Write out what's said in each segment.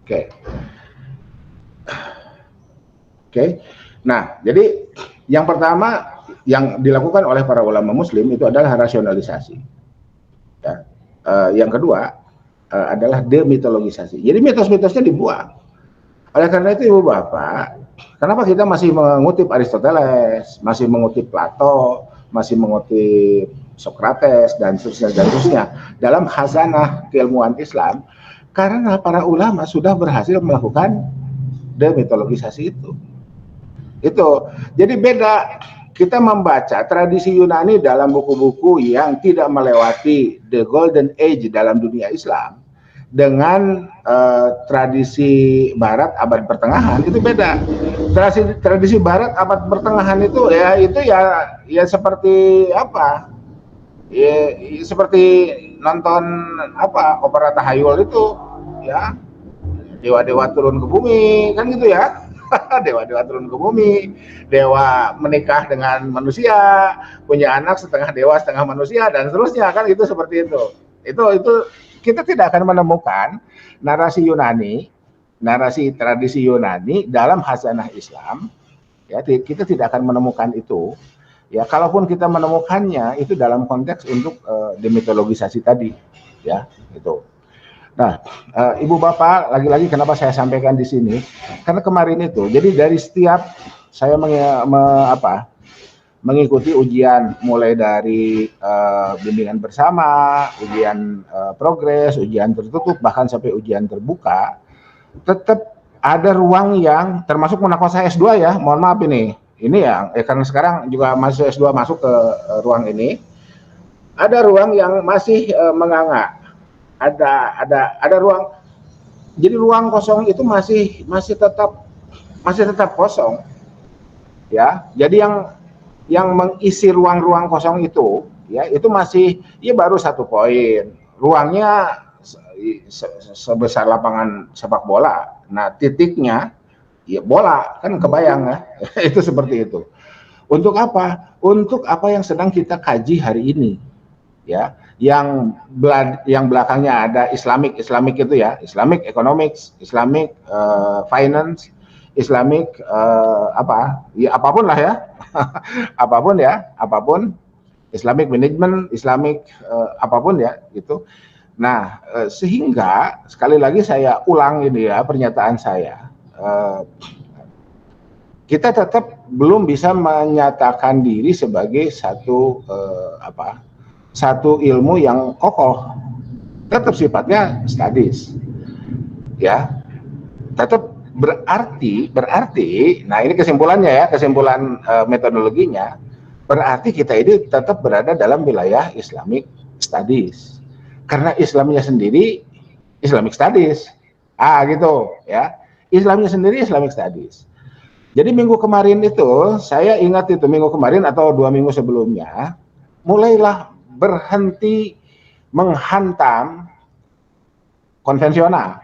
Oke. Oke. Nah, jadi yang pertama yang dilakukan oleh para ulama muslim itu adalah rasionalisasi. Ya. Yang kedua adalah demitologisasi. Jadi mitos-mitosnya dibuang. Oleh karena itu Ibu Bapak, kenapa kita masih mengutip Aristoteles, masih mengutip Plato, masih mengutip Socrates dan seterusnya dalam khazanah keilmuan Islam? Karena para ulama sudah berhasil melakukan demitologisasi itu. Jadi beda kita membaca tradisi Yunani dalam buku-buku yang tidak melewati the golden age dalam dunia Islam dengan tradisi Barat abad pertengahan itu beda. Tradisi Barat abad pertengahan itu ya seperti apa? Ya, seperti nonton opera tahayul itu, ya, dewa-dewa turun ke bumi kan gitu ya. Dewa-dewa turun ke bumi, dewa menikah dengan manusia, punya anak setengah dewa setengah manusia dan seterusnya kan, itu seperti itu. Itu kita tidak akan menemukan narasi Yunani, narasi tradisi Yunani dalam khazanah Islam. Ya, kita tidak akan menemukan itu. Ya, kalaupun kita menemukannya itu dalam konteks untuk demitologisasi tadi, ya, itu. Nah, Ibu Bapak, lagi-lagi kenapa saya sampaikan di sini? Karena kemarin itu, jadi dari setiap saya mengikuti ujian, mulai dari bimbingan bersama, ujian progres, ujian tertutup, bahkan sampai ujian terbuka, tetap ada ruang yang termasuk munakosa S2 ya, mohon maaf ini yang karena sekarang juga mahasiswa S2 masuk ke ruang ini, ada ruang yang masih menganga. Ada ruang, jadi ruang kosong itu masih tetap kosong, ya. Jadi yang mengisi ruang-ruang kosong itu, ya, itu masih baru 1 poin. Ruangnya sebesar lapangan sepak bola. Nah, titiknya ya bola, kan kebayang ya. Itu seperti itu. Untuk apa? Untuk apa yang sedang kita kaji hari ini, ya. Yang belakangnya ada Islamic itu ya, Islamic economics, Islamic finance, Islamic apapun lah ya. apapun Islamic management, Islamic apapun ya gitu. Nah, sehingga sekali lagi saya ulang ini ya pernyataan saya, kita tetap belum bisa menyatakan diri sebagai satu ilmu yang kokoh, tetap sifatnya studies, ya, tetap berarti. Nah, ini kesimpulannya ya, kesimpulan metodologinya, berarti kita ini tetap berada dalam wilayah Islamic studies, karena Islamnya sendiri Islamic studies, gitu ya, Islamnya sendiri Islamic studies. Jadi minggu kemarin itu, saya ingat itu minggu kemarin atau 2 minggu sebelumnya, mulailah berhenti menghantam konvensional.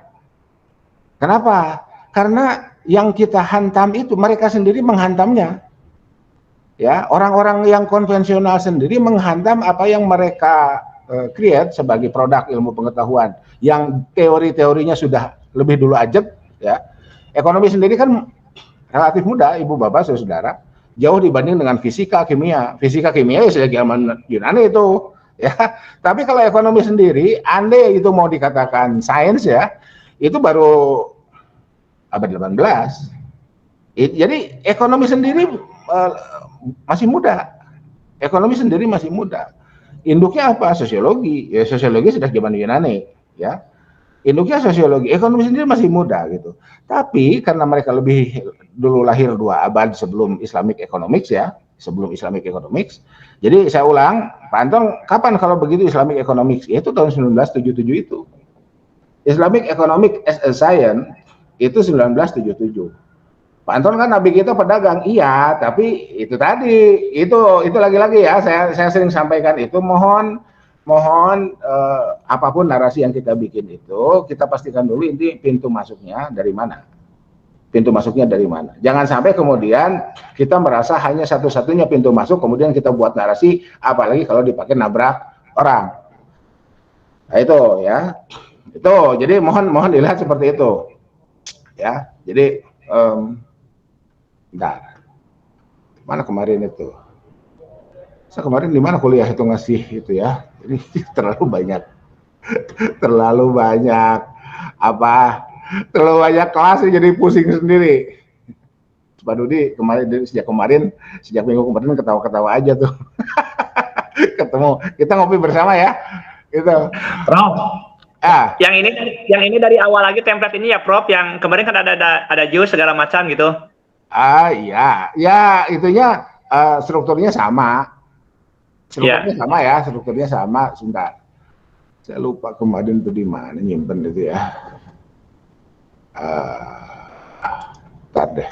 Kenapa? Karena yang kita hantam itu mereka sendiri menghantamnya. Ya, orang-orang yang konvensional sendiri menghantam apa yang mereka create sebagai produk ilmu pengetahuan yang teori-teorinya sudah lebih dulu ajeb, ya. Ekonomi sendiri kan relatif mudah, Ibu Bapak Saudara, jauh dibanding dengan fisika kimia. Fisika kimia ya sejak zaman Yunani itu, ya. Tapi kalau ekonomi sendiri, andai itu mau dikatakan sains ya, itu baru abad 18. Jadi ekonomi sendiri masih muda. Ekonomi sendiri masih muda. Induknya apa? Sosiologi. Ya, sosiologi sejak zaman Yunani, ya. Induknya sosiologi. Ekonomi sendiri masih muda gitu. Tapi karena mereka lebih dulu lahir 2 abad sebelum Islamic economics ya, sebelum Islamic economics. Jadi saya ulang, Pak Anton, kapan kalau begitu Islamic economics? Itu tahun 1977 itu. Islamic economic as a science itu 1977. Pak Anton kan nabi kita pedagang, iya, tapi itu tadi, itu lagi-lagi ya, saya sering sampaikan itu, mohon apapun narasi yang kita bikin itu, kita pastikan dulu ini pintu masuknya dari mana. Pintu masuknya dari mana. Jangan sampai kemudian kita merasa hanya satu-satunya pintu masuk, kemudian kita buat narasi, apalagi kalau dipakai nabrak orang. Nah, itu ya. Itu, jadi mohon dilihat seperti itu, ya. Jadi, bentar, mana kemarin itu? Saya kemarin di mana kuliah itu ngasih itu ya. Ini terlalu banyak, terlalu banyak apa? Terlalu banyak kelas jadi pusing sendiri. Pak Dudi sejak minggu kemarin ketawa-ketawa aja tuh. Ketemu, kita ngopi bersama ya. Gitu. Prof, yang ini dari awal lagi template ini ya Prof, yang kemarin kan ada jus segala macam gitu. Iya, ya itunya strukturnya sama. Strukturnya Ya. sama ya, strukturnya sama. Sebentar. Saya lupa kemarin tuh di mana nyimpen itu ya. Ntar deh.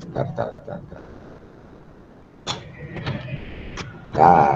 Ntar. Ntar.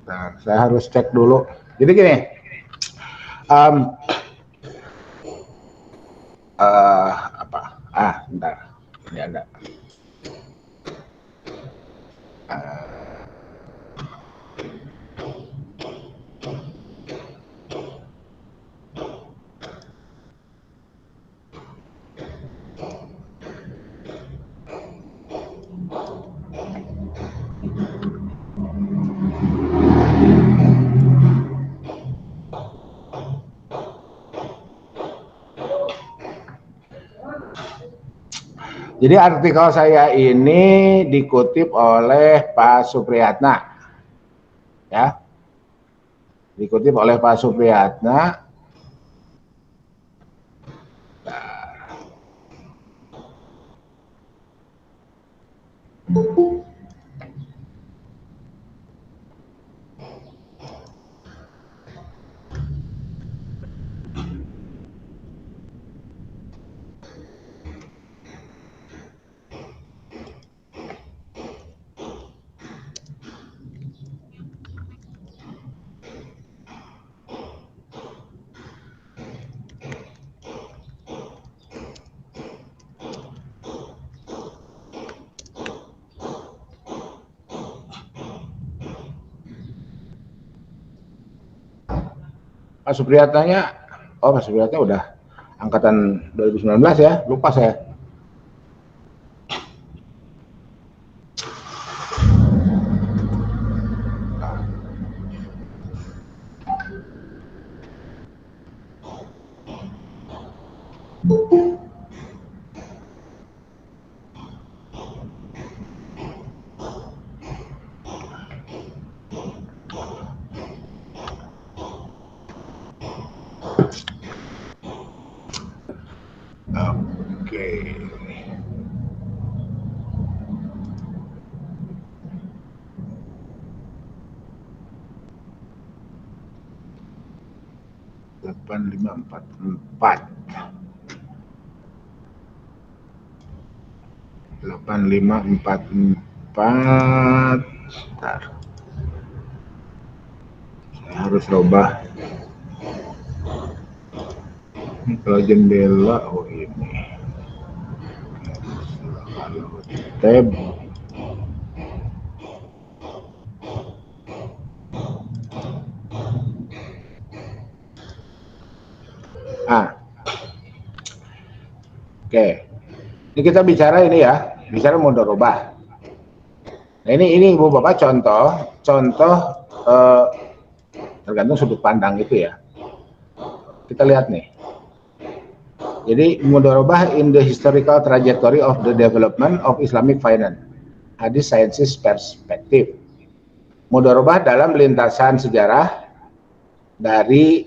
Nah, saya harus cek dulu. Jadi gini, apa? Bentar, ini ada. Jadi artikel saya ini dikutip oleh Pak Supriyatna, ya, dikutip oleh Pak Supriyatna. Pak Supriyatnanya, Pak Supriyatna udah angkatan 2019 ya, lupa saya. Oke. 8544. 8544. Bentar. Saya harus rubah. Ini kalau jendela, oh ini. Kalau tab. Oke. Ini kita bicara ini ya, bicara mudharabah. Nah, ini Ibu Bapak contoh tergantung sudut pandang itu ya. Kita lihat nih. Jadi mudharabah in the historical trajectory of the development of Islamic finance, hadis sciences perspective. Mudharabah dalam lintasan sejarah dari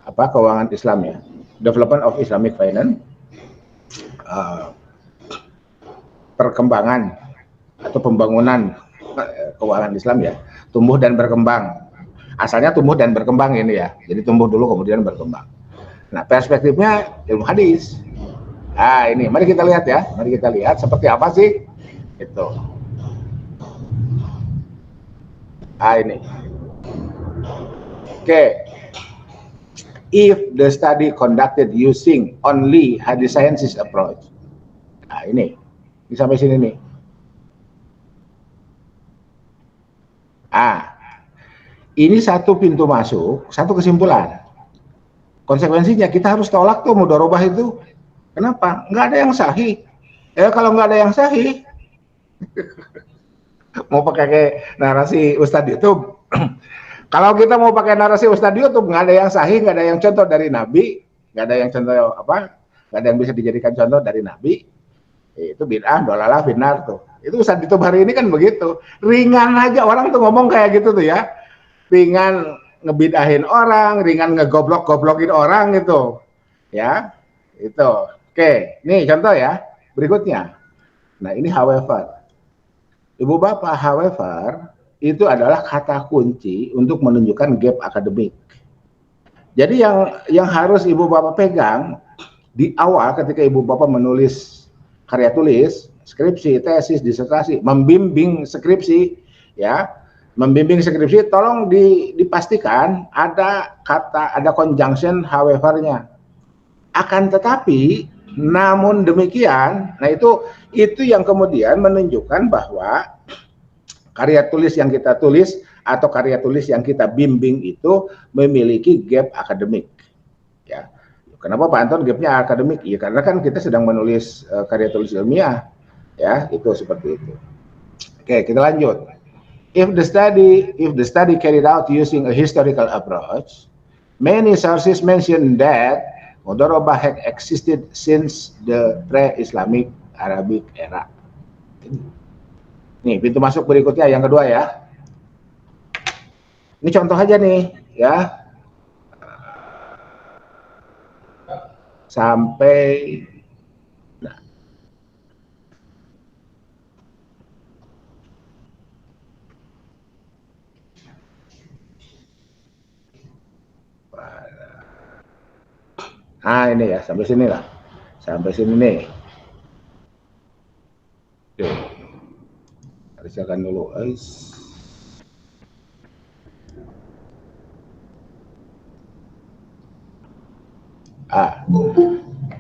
keuangan Islam ya, development of Islamic finance, perkembangan atau pembangunan keuangan Islam ya, tumbuh dan berkembang. Asalnya tumbuh dan berkembang ini ya, jadi tumbuh dulu kemudian berkembang. Nah, perspektifnya ilmu hadis. Nah, ini mari kita lihat ya, mari kita lihat seperti apa sih itu. Ini. Oke. If the study conducted using only hadis sciences approach. Nah, ini sampai sini nih. Ini satu pintu masuk, satu kesimpulan. Konsekuensinya kita harus tolak tuh mudharabah itu. Kenapa? Nggak ada yang sahih. Kalau nggak ada yang sahih, mau pakai narasi Ustadz YouTube. Kalau kita mau pakai narasi Ustadz YouTube, nggak ada yang sahih, nggak ada yang contoh dari Nabi, nggak ada yang contoh nggak ada yang bisa dijadikan contoh dari Nabi. Itu bid'ah, dolalah, binar tuh. Itu Ustadz YouTube hari ini kan begitu. Ringan aja orang tuh ngomong kayak gitu tuh ya. Ringan ngebid'ahin orang, ringan ngegoblok-goblokin orang gitu. Ya, itu. Oke, nih contoh ya. Berikutnya. Nah, ini however. Ibu Bapak, however, itu adalah kata kunci untuk menunjukkan gap akademik. Jadi yang harus Ibu Bapak pegang di awal ketika Ibu Bapak menulis karya tulis, skripsi, tesis, disertasi, membimbing skripsi, ya, membimbing skripsi, tolong dipastikan ada conjunction however-nya. Akan tetapi, namun demikian, nah itu yang kemudian menunjukkan bahwa karya tulis yang kita tulis atau karya tulis yang kita bimbing itu memiliki gap akademik. Ya, kenapa Pak Anton gapnya akademik? Ya karena kan kita sedang menulis karya tulis ilmiah, ya itu seperti itu. Oke, kita lanjut. If the study carried out using a historical approach, many sources mention that mudharabah had existed since the pre-Islamic Arabic era. Nih, pintu masuk berikutnya yang kedua ya. Ini contoh aja nih, ya. Sampai ini ya, sampai sini lah. Sampai sini nih. Oke. Kerjakan dulu, guys.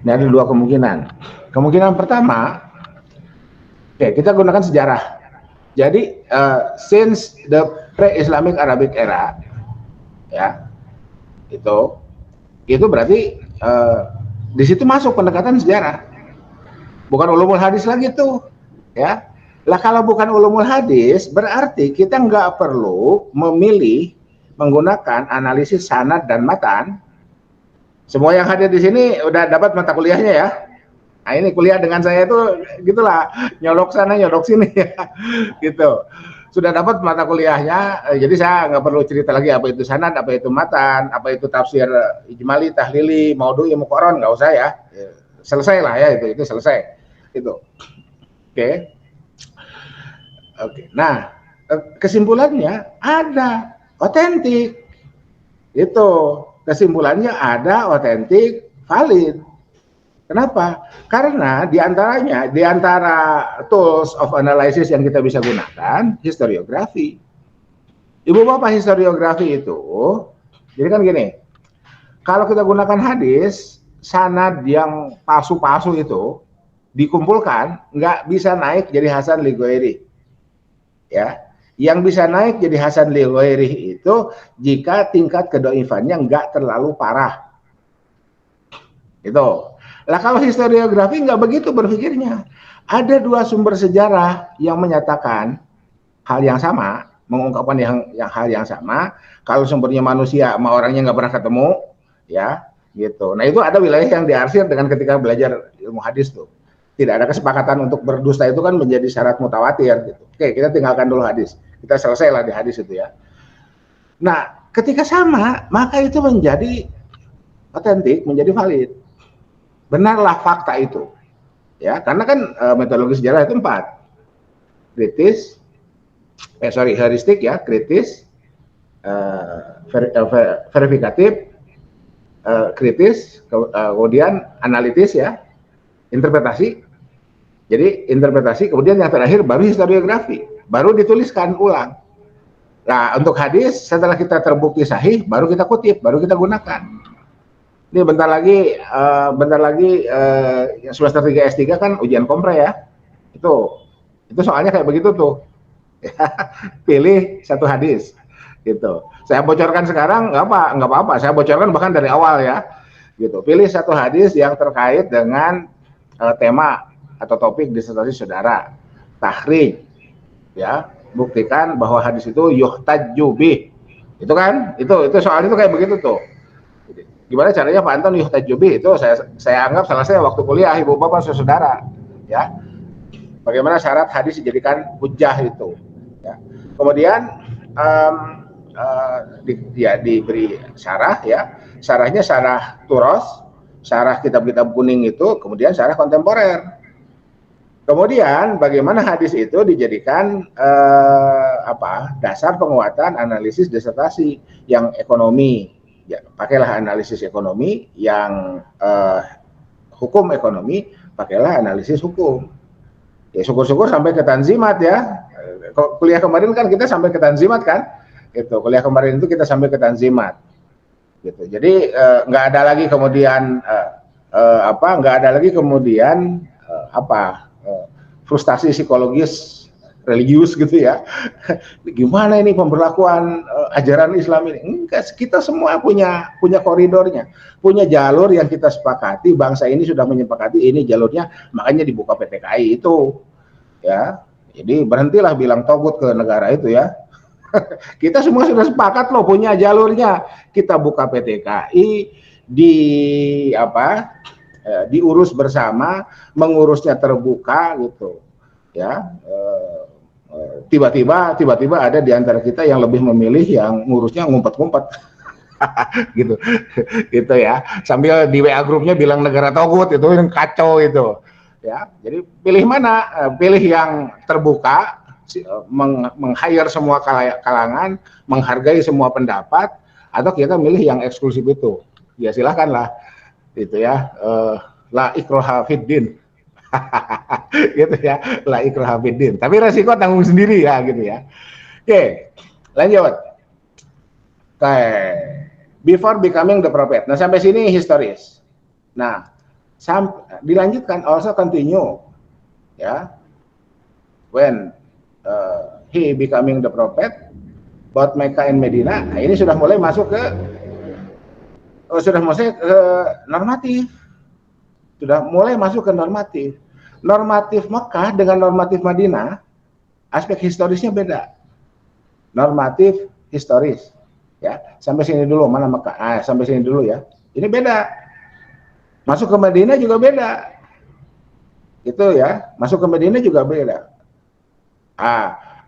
Ini ada dua kemungkinan. Kemungkinan pertama, oke, kita gunakan sejarah. Jadi, since the pre-Islamic Arabic era, ya, itu berarti di situ masuk pendekatan sejarah. Bukan ulumul hadis lagi tuh, ya. Lah kalau bukan ulumul hadis, berarti kita nggak perlu memilih menggunakan analisis sanad dan matan. Semua yang hadir di sini udah dapat mata kuliahnya ya. Nah ini kuliah dengan saya itu gitulah, nyolok sana nyolok sini ya, gitu. Sudah dapat mata kuliahnya, jadi saya nggak perlu cerita lagi apa itu sanad, apa itu matan, apa itu tafsir ijmali, tahlili, maudhu'i, muqarrar, nggak usah ya. Selesai lah ya itu selesai. Itu. Oke. Nah kesimpulannya ada otentik. Itu kesimpulannya ada, otentik, valid. Kenapa? Karena di antara tools of analysis yang kita bisa gunakan, historiografi. Ibu Bapak, historiografi itu, jadi kan gini, kalau kita gunakan hadis, sanad yang palsu-palsu itu dikumpulkan, nggak bisa naik jadi Hasan li ghairi. Ya, yang bisa naik jadi Hasan li ghairi itu jika tingkat kedoifannya nggak terlalu parah. Itu. Lah kalau historiografi nggak begitu berpikirnya. Ada dua sumber sejarah yang menyatakan hal yang sama, mengungkapkan hal yang sama. Kalau sumbernya manusia sama orangnya nggak pernah ketemu, ya gitu. Nah itu ada wilayah yang diarsir dengan ketika belajar ilmu hadis tuh. Tidak ada kesepakatan untuk berdusta itu kan menjadi syarat mutawatir gitu. Oke, kita tinggalkan dulu hadis. Kita selesailah di hadis itu ya. Nah, ketika sama, maka itu menjadi otentik, menjadi valid. Benarlah fakta itu. Ya, karena kan metodologi sejarah itu 4. Kritis, heuristik ya, kritis, verifikatif, kritis, kemudian analitis ya, interpretasi. Jadi interpretasi, kemudian yang terakhir baru historiografi, baru dituliskan ulang. Nah, untuk hadis setelah kita terbukti sahih, baru kita kutip, baru kita gunakan. Ini bentar lagi yang semester 3 S3 kan ujian kompre ya. Itu soalnya kayak begitu tuh. Pilih satu hadis gitu. Saya bocorkan sekarang nggak apa-apa. Saya bocorkan bahkan dari awal ya. Gitu. Pilih satu hadis yang terkait dengan tema atau topik disertasi saudara. Takhrij ya. Buktikan bahwa hadis itu yuhtajju bih. Itu kan? Itu soal itu kayak begitu tuh. Gimana caranya Pak Anton yuhtajju bih? Itu saya anggap selesai waktu kuliah, Ibu Bapak saudara ya. Bagaimana syarat hadis dijadikan hujjah itu ya. Kemudian diberi syarah ya. Syarahnya syarah Turos, syarah kitab-kitab kuning itu, kemudian syarah kontemporer. Kemudian bagaimana hadis itu dijadikan dasar penguatan analisis disertasi yang ekonomi. Ya, pakailah analisis ekonomi, yang hukum ekonomi, pakailah analisis hukum. Ya syukur-syukur sampai ke tanzimat ya. Kuliah kemarin kan kita sampai ke tanzimat kan? Gitu. Kuliah kemarin itu kita sampai ke tanzimat. Gitu. Jadi nggak ada lagi kemudian frustasi psikologis religius gitu ya. Gimana ini pemberlakuan ajaran Islam ini? Enggak, kita semua punya koridornya, punya jalur yang kita sepakati. Bangsa ini sudah menyepakati ini jalurnya, makanya dibuka PTKI itu. Ya, jadi berhentilah bilang togut ke negara itu ya. Kita semua sudah sepakat loh punya jalurnya. Kita buka PTKI diurus bersama, mengurusnya terbuka gitu. Ya. Tiba-tiba ada di antara kita yang lebih memilih yang ngurusnya ngumpet-ngumpet gitu ya, sambil di WA grupnya bilang negara togut, itu yang kacau itu ya. Jadi pilih mana? Pilih yang terbuka, meng-hire semua kalangan, menghargai semua pendapat, atau kita milih yang eksklusif itu ya, silahkanlah itu ya. La ikraha fid din. Gitu ya, la ikraha fid din. Tapi resiko tanggung sendiri ya gitu ya. Oke, lanjut. Before becoming the prophet. Nah, sampai sini historis. Nah, dilanjutkan, also continue ya. When he becoming the prophet, about Mecca and Medina. Nah, ini sudah mulai masuk ke normatif. Sudah mulai masuk ke normatif. Normatif Mekah dengan normatif Madinah, aspek historisnya beda. Normatif historis, ya. Sampai sini dulu, mana Mekah? Sampai sini dulu ya. Ini beda. Masuk ke Madinah juga beda. Itu ya, masuk ke Madinah juga beda.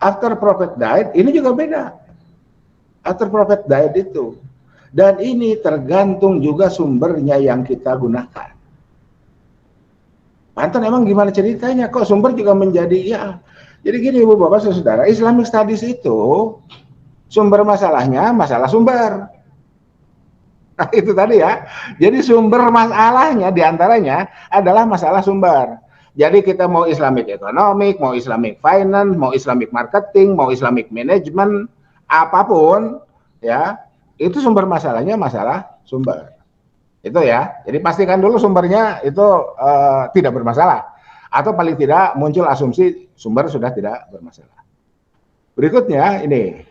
After Prophet died, ini juga beda. After Prophet died itu. Dan ini tergantung juga sumbernya yang kita gunakan. Anton emang gimana ceritanya? Kok sumber juga menjadi ya? Jadi gini Ibu Bapak Saudara, Islamic Studies itu sumber masalahnya masalah sumber. Nah, itu tadi ya. Jadi sumber masalahnya diantaranya adalah masalah sumber. Jadi kita mau Islamic economic, mau Islamic finance, mau Islamic marketing, mau Islamic management, apapun ya, itu sumber masalahnya masalah sumber. Itu ya. Jadi pastikan dulu sumbernya itu tidak bermasalah. Atau paling tidak muncul asumsi sumber sudah tidak bermasalah. Berikutnya ini.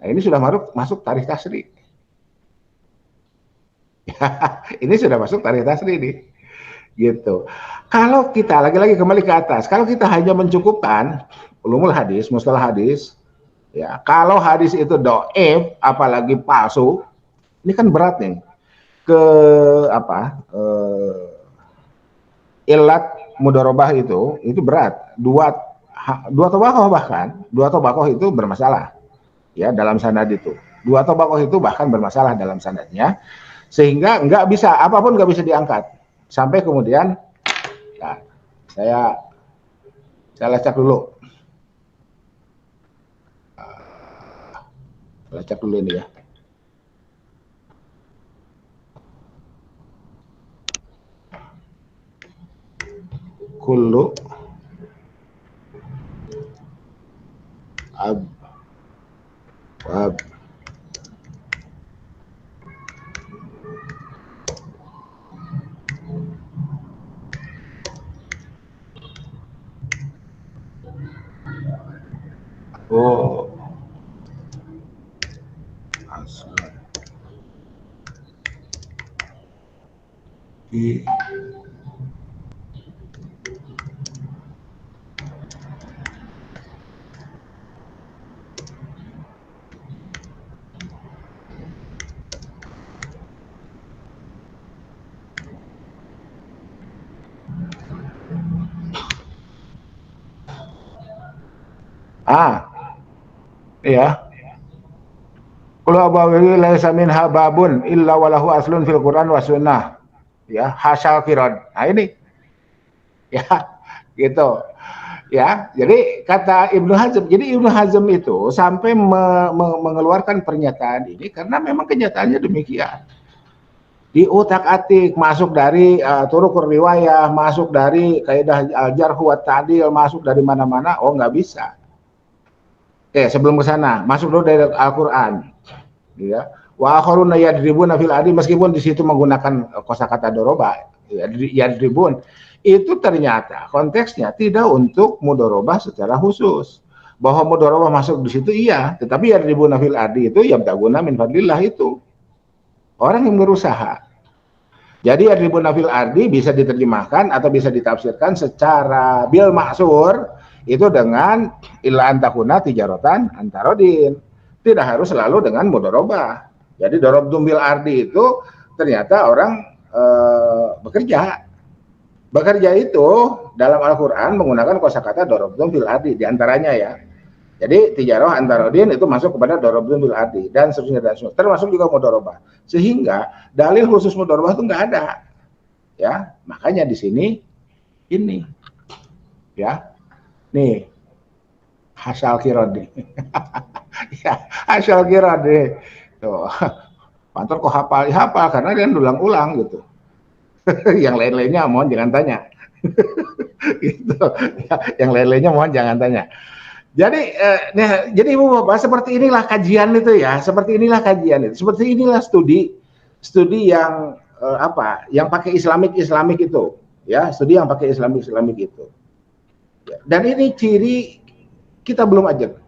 Nah, ini sudah masuk tarikh tasri. Ini sudah masuk tarikh tasri nih. Gitu. Kalau kita lagi-lagi kembali ke atas, kalau kita hanya mencukupkan ulumul hadis, mustalah hadis, ya, kalau hadis itu dhaif, apalagi palsu, ini kan berat nih. Ke apa? Ilat mudharabah itu berat. Dua tobakoh itu bermasalah. Ya, dalam sanad itu. Dua tobakoh itu bahkan bermasalah dalam sanadnya. Sehingga nggak bisa, apapun nggak bisa diangkat. Sampai kemudian, ya, saya lacak dulu. Lacak dulu ini ya. Kullu ab oh asal di ya. Qul abawi laisa min hababun illa walahu aslun fil Qur'an wa sunnah. Ya, hasyal kirad. Nah ini. Ya, gitu. Ya, jadi kata Ibnu Hazm. Jadi Ibnu Hazm itu sampai mengeluarkan pernyataan ini karena memang kenyataannya demikian. Diutak-atik, masuk dari turuq riwayah, masuk dari kaidah al-jarh wa ta'dil, masuk dari mana-mana, oh nggak bisa. Oke, sebelum ke sana, masuk dulu dari Al-Qur'an. Ya. Wa akharuna yadribuna fil ardi, meskipun di situ menggunakan kosakata doroba, ya, yadribun. Itu ternyata konteksnya tidak untuk mudharabah secara khusus. Bahwa mudharabah masuk di situ iya, tetapi yadribuna fil ardi itu yabtaguna min fadlillah itu. Orang yang berusaha. Jadi yadribuna fil ardi bisa diterjemahkan atau bisa ditafsirkan secara bil maksur itu dengan illa antakuna tijaratan antarodin. Tidak harus selalu dengan mudharabah. Jadi darabtum bil ardi itu ternyata orang bekerja. Bekerja itu dalam Al-Qur'an menggunakan kosakata darabtum bil ardi diantaranya ya. Jadi tijarah antarodin itu masuk kepada darabtum bil ardi dan seterusnya dan seterusnya. Termasuk juga mudharabah. Sehingga dalil khusus mudharabah itu nggak ada. Ya, makanya di sini ini ya. Nih hasyal kirad nih. Ya, hasyal kirad nih. Tuh. Pantor kok hafal karena dia ulang-ulang gitu. Yang lain-lainnya mohon jangan tanya. Gitu. Yang lain-lainnya mohon jangan tanya. Jadi jadi Ibu Bapak seperti inilah kajian itu ya, seperti inilah kajian itu, seperti inilah studi yang yang pakai Islamik itu, ya, studi yang pakai Islamik itu. Dan ini ciri kita belum ajak.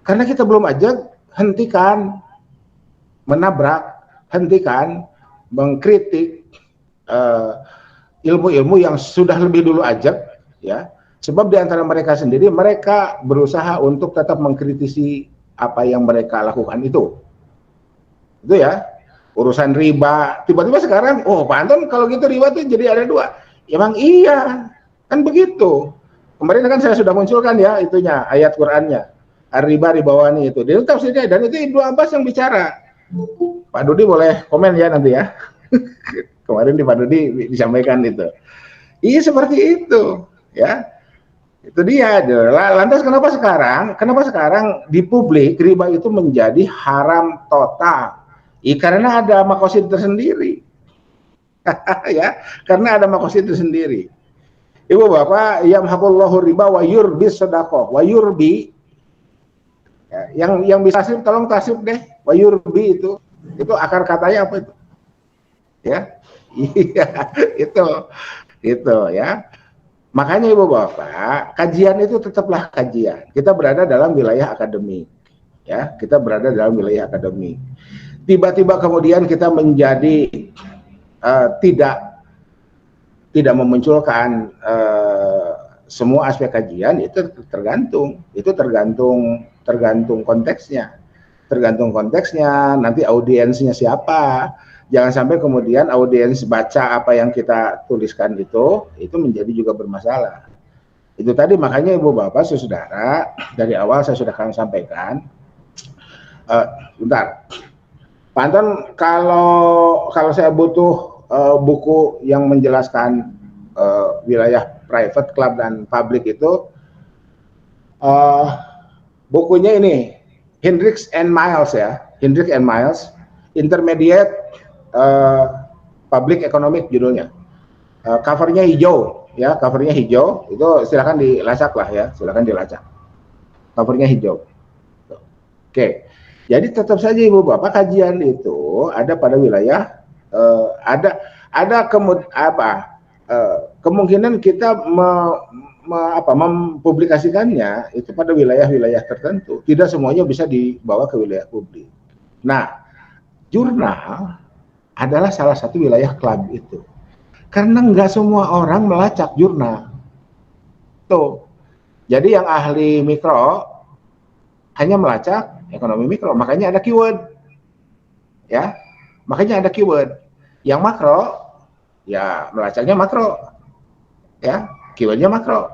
Karena kita belum ajak, hentikan menabrak, hentikan mengkritik ilmu-ilmu yang sudah lebih dulu ajak, ya. Sebab di antara mereka sendiri, mereka berusaha untuk tetap mengkritisi apa yang mereka lakukan itu. Itu ya, urusan riba. Tiba-tiba sekarang, oh Pak Anton kalau gitu riba tuh jadi ada dua. Emang iya, kan begitu. Kemarin kan saya sudah munculkan ya itunya, ayat Qur'annya. Ar-riba ribawani itu. Dia tafsirnya, dan itu Ibnu Abbas yang bicara. Pak Dudi boleh komen ya nanti ya. Kemarin di Pak Dudi disampaikan itu. Iya seperti itu, ya. Itu dia. Lantas kenapa sekarang di publik riba itu menjadi haram total, Karena ada makosid tersendiri. Ya, karena ada makosid tersendiri. Ibu bapak, yamhaqullahu riba wa yurbi sedekah. Wa yurbi, ya, yang bisa tasrif tolong tasrif deh. Wa yurbi itu akar katanya apa itu? Ya, iya itu ya. Makanya ibu bapak, kajian itu tetaplah kajian. Kita berada dalam wilayah akademik, ya. Kita berada dalam wilayah akademik. Tiba-tiba kemudian kita menjadi tidak memunculkan semua aspek kajian, itu tergantung konteksnya. Tergantung konteksnya, nanti audiensnya siapa. Jangan sampai kemudian audiens baca apa yang kita tuliskan itu menjadi juga bermasalah. Itu tadi, makanya ibu bapak saudara, dari awal saya sudah akan sampaikan. Bentar, Pak Anton, kalau saya butuh buku yang menjelaskan wilayah private, club, dan public itu, bukunya ini Hendricks and Miles ya, Hendricks and Miles, Intermediate Public Economic judulnya. Covernya hijau ya, covernya hijau, itu silakan dilacak lah ya, silakan dilacak. Covernya hijau. Oke. Jadi tetap saja ibu bapak, kajian itu ada pada wilayah kemungkinan kita mempublikasikannya itu pada wilayah-wilayah tertentu. Tidak semuanya bisa dibawa ke wilayah publik. Nah, jurnal adalah salah satu wilayah klub itu. Karena nggak semua orang melacak jurnal. Tuh. Jadi yang ahli mikro hanya melacak ekonomi mikro, makanya ada keyword. Ya, makanya ada keyword. Yang makro, ya melacaknya makro. Ya, keywordnya makro.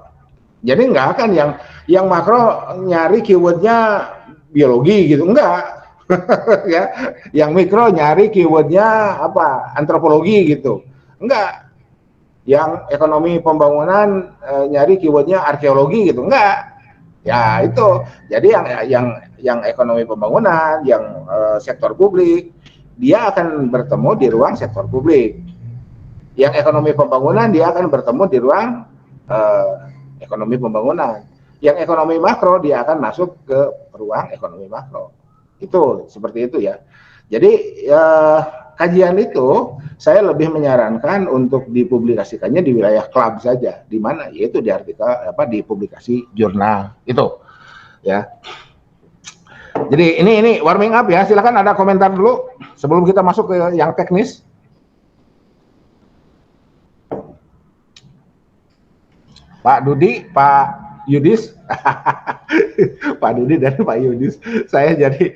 Jadi nggak akan yang makro nyari keywordnya biologi gitu, enggak. Ya, yang mikro nyari keywordnya apa, antropologi gitu, enggak. Yang ekonomi pembangunan nyari keywordnya arkeologi gitu, enggak. Ya itu. Jadi yang ekonomi pembangunan, yang sektor publik, dia akan bertemu di ruang sektor publik. Yang ekonomi pembangunan, dia akan bertemu di ruang ekonomi pembangunan. Yang ekonomi makro, dia akan masuk ke ruang ekonomi makro. Itu seperti itu ya. Jadi kajian itu saya lebih menyarankan untuk dipublikasikannya di wilayah klub saja. Di mana? Yaitu di artikel di publikasi jurnal itu. Ya. Jadi ini warming up ya. Silakan ada komentar dulu sebelum kita masuk ke yang teknis. Pak Dudi, Pak Yudis, Pak Dudi dan Pak Yudis. Saya jadi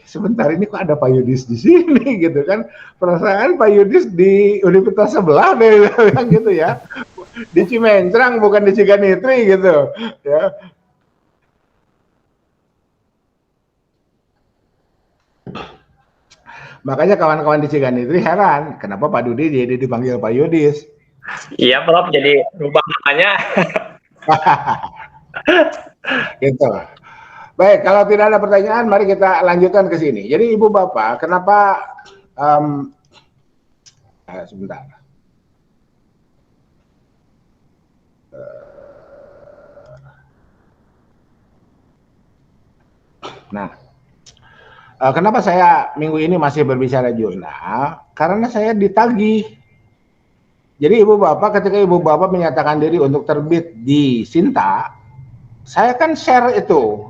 sebentar ini kok ada Pak Yudis di sini gitu kan? Perasaan Pak Yudis di universitas sebelah deh, gitu ya. Di Cimencrang bukan di Ciganitri gitu, ya. Makanya kawan-kawan di Ciganitri heran, kenapa Pak Dudi jadi dipanggil Pak Yudis? Iya, Prof, jadi rubah namanya. Gitu. Baik, kalau tidak ada pertanyaan, mari kita lanjutkan ke sini. Jadi Ibu Bapak, kenapa sebentar. Nah, kenapa saya minggu ini masih berbicara jurnal? Karena saya ditagih. Jadi Ibu Bapak, ketika Ibu Bapak menyatakan diri untuk terbit di Sinta, saya kan share itu.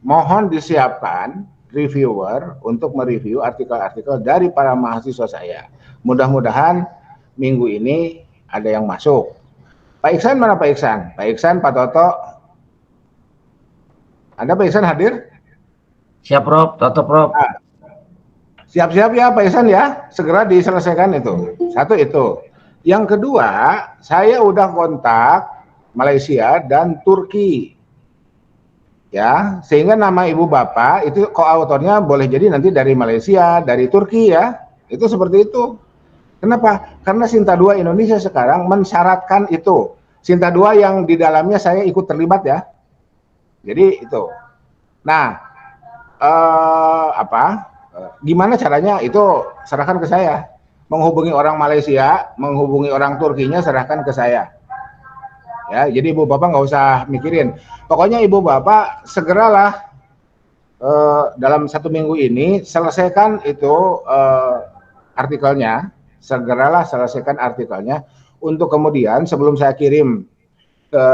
Mohon disiapkan reviewer untuk mereview artikel-artikel dari para mahasiswa saya. Mudah-mudahan minggu ini ada yang masuk. Pak Iksan mana Pak Iksan? Pak Iksan, Pak Toto. Ada Pak Iksan hadir? Siap Prof, Toto Prof. Nah, siap-siap ya Pak Iksan ya, segera diselesaikan itu. Satu itu. Yang kedua, saya udah kontak Malaysia dan Turki. Ya, sehingga nama Ibu Bapak itu koautornya boleh jadi nanti dari Malaysia, dari Turki ya. Itu seperti itu. Kenapa? Karena Sinta 2 Indonesia sekarang mensyaratkan itu. Sinta 2 yang di dalamnya saya ikut terlibat ya. Jadi itu. Nah, Gimana caranya itu serahkan ke saya. Menghubungi orang Malaysia, menghubungi orang Turkinya serahkan ke saya. Ya, jadi ibu bapak nggak usah mikirin. Pokoknya ibu bapak segeralah dalam 1 minggu ini selesaikan itu artikelnya, segeralah selesaikan artikelnya untuk kemudian sebelum saya kirim ke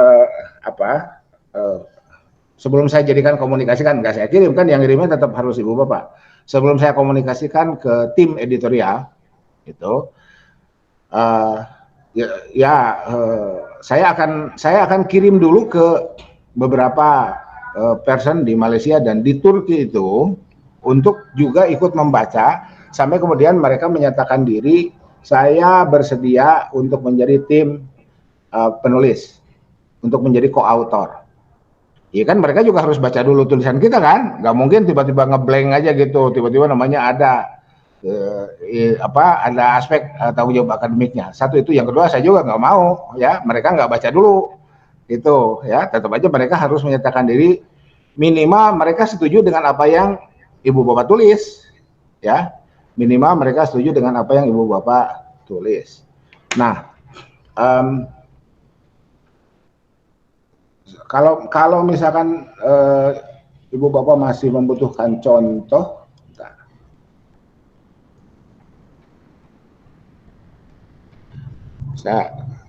sebelum saya jadikan komunikasikan, nggak saya kirim kan, yang kirimnya tetap harus ibu bapak. Sebelum saya komunikasikan ke tim editorial itu saya akan kirim dulu ke beberapa person di Malaysia dan di Turki itu untuk juga ikut membaca sampai kemudian mereka menyatakan diri saya bersedia untuk menjadi tim penulis, untuk menjadi co-author. Iya kan, mereka juga harus baca dulu tulisan kita kan, nggak mungkin tiba-tiba ngeblank aja gitu, tiba-tiba namanya ada ada aspek tanggung jawab akademiknya. Satu itu, yang kedua saya juga nggak mau ya mereka nggak baca dulu itu ya, tetap aja mereka harus menyatakan diri, minimal mereka setuju dengan apa yang ibu bapak tulis ya, minimal mereka setuju dengan apa yang ibu bapak tulis. Nah, kalau misalkan ibu bapak masih membutuhkan contoh,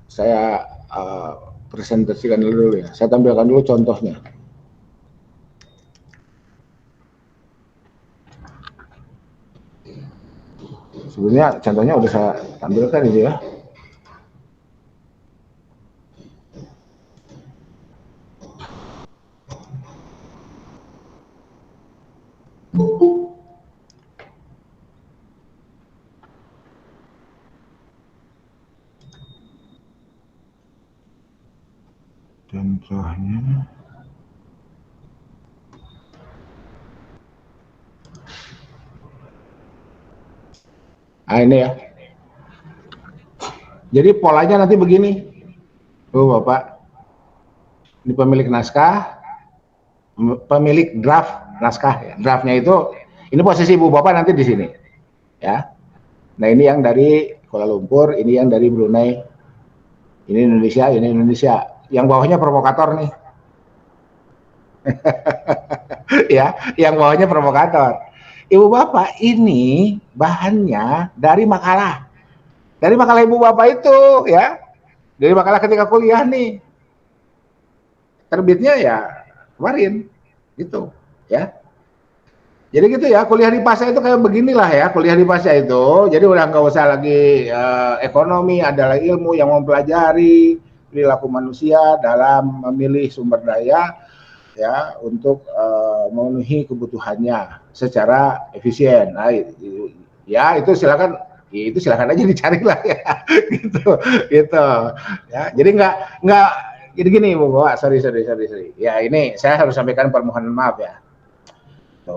saya presentasikan dulu ya. Saya tampilkan dulu contohnya. Sebenarnya contohnya udah saya tampilkan ini ya. Contohnya ini ya. Jadi polanya nanti begini, Bapak. Ini pemilik naskah, pemilik draft naskah ya. Draftnya itu, ini posisi ibu bapak nanti di sini, ya. Nah ini yang dari Kuala Lumpur, ini yang dari Brunei, ini Indonesia, ini Indonesia. Yang bawahnya provokator nih, ya. Yang bawahnya provokator. Ibu bapak ini bahannya dari makalah ibu bapak itu, ya. Dari makalah ketika kuliah nih. Terbitnya ya kemarin gitu ya. Jadi gitu ya, kuliah di Pasca itu kayak beginilah ya, kuliah di Pasca itu. Jadi udah nggak usah lagi ekonomi, adalah ilmu yang mempelajari perilaku manusia dalam memilih sumber daya ya untuk memenuhi kebutuhannya secara efisien. Nah, ya itu silakan aja dicari lah ya gitu ya. Jadi nggak jadi gini Bu Bapak, sorry. Ya ini saya harus sampaikan permohonan maaf ya.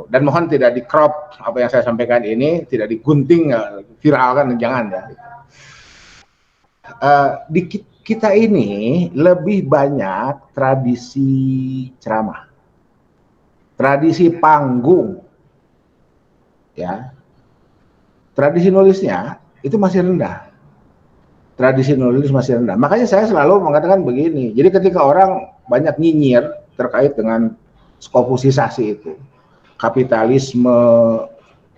Dan mohon tidak di crop apa yang saya sampaikan ini, tidak digunting, viralkan, jangan ya. Di kita ini lebih banyak tradisi ceramah, tradisi panggung, ya. Tradisi nulisnya itu masih rendah. Tradisi nulis masih rendah. Makanya saya selalu mengatakan begini. Jadi ketika orang banyak nyinyir terkait dengan skopusisasi itu, kapitalisme,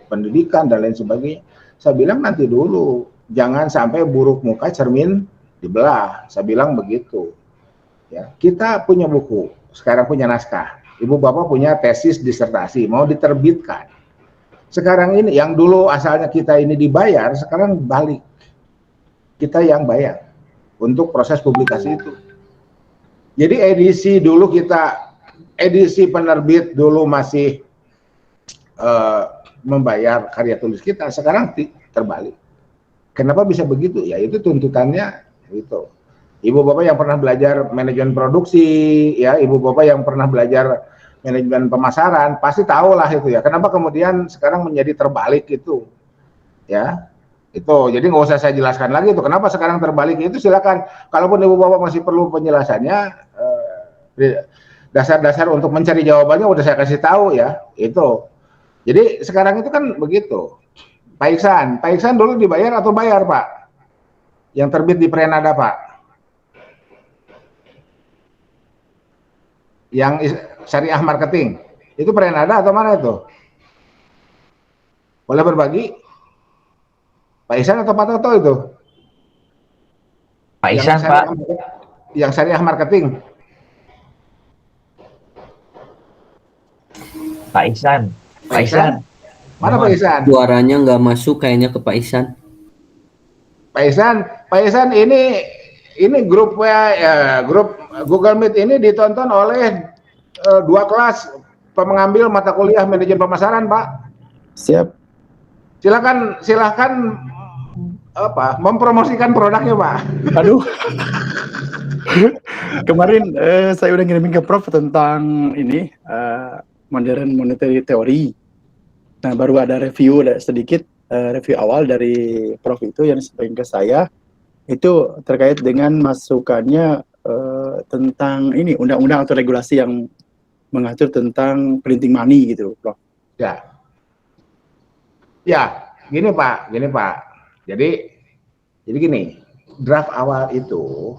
pendidikan dan lain sebagainya, saya bilang nanti dulu, jangan sampai buruk muka cermin dibelah. Saya bilang begitu. Ya, kita punya buku, sekarang punya naskah. Ibu bapak punya tesis disertasi, mau diterbitkan. Sekarang ini yang dulu asalnya kita ini dibayar, sekarang balik. Kita yang bayar untuk proses publikasi itu. Jadi edisi penerbit dulu masih membayar karya tulis kita, sekarang terbalik. Kenapa bisa begitu? Ya itu tuntutannya itu. Ibu bapak yang pernah belajar manajemen produksi, ya ibu bapak yang pernah belajar manajemen pemasaran, pasti tahu lah itu ya. Kenapa kemudian sekarang menjadi terbalik itu, ya? Itu, jadi nggak usah saya jelaskan lagi itu kenapa sekarang terbalik itu. Silakan, kalaupun ibu bapak masih perlu penjelasannya, dasar-dasar untuk mencari jawabannya udah saya kasih tahu ya. Itu Jadi sekarang itu kan begitu. Pak Iksan dulu dibayar atau bayar Pak? Yang terbit di Prenada Pak? Yang syariah marketing, itu Prenada atau mana itu? Boleh berbagi? Pak Iksan atau Pak Toto itu? Pak Iksan, Pak. Yang syariah marketing. Pak Iksan. Pak Iksan. Mana Pak Iksan? Suaranya nggak masuk kayaknya ke Pak Iksan. Pak Iksan ini grup grup Google Meet ini ditonton oleh 2 kelas pengambil mata kuliah manajemen pemasaran, Pak. Siap. Silakan mempromosikan produknya, Pak. Aduh. Kemarin saya udah ngirimin ke Prof tentang ini modern monetary theory. Nah, baru ada review sedikit review awal dari Prof itu yang disampaikan ke saya itu terkait dengan masukannya tentang ini undang-undang atau regulasi yang mengatur tentang printing money gitu, Prof. Ya, gini Pak. Jadi gini, draft awal itu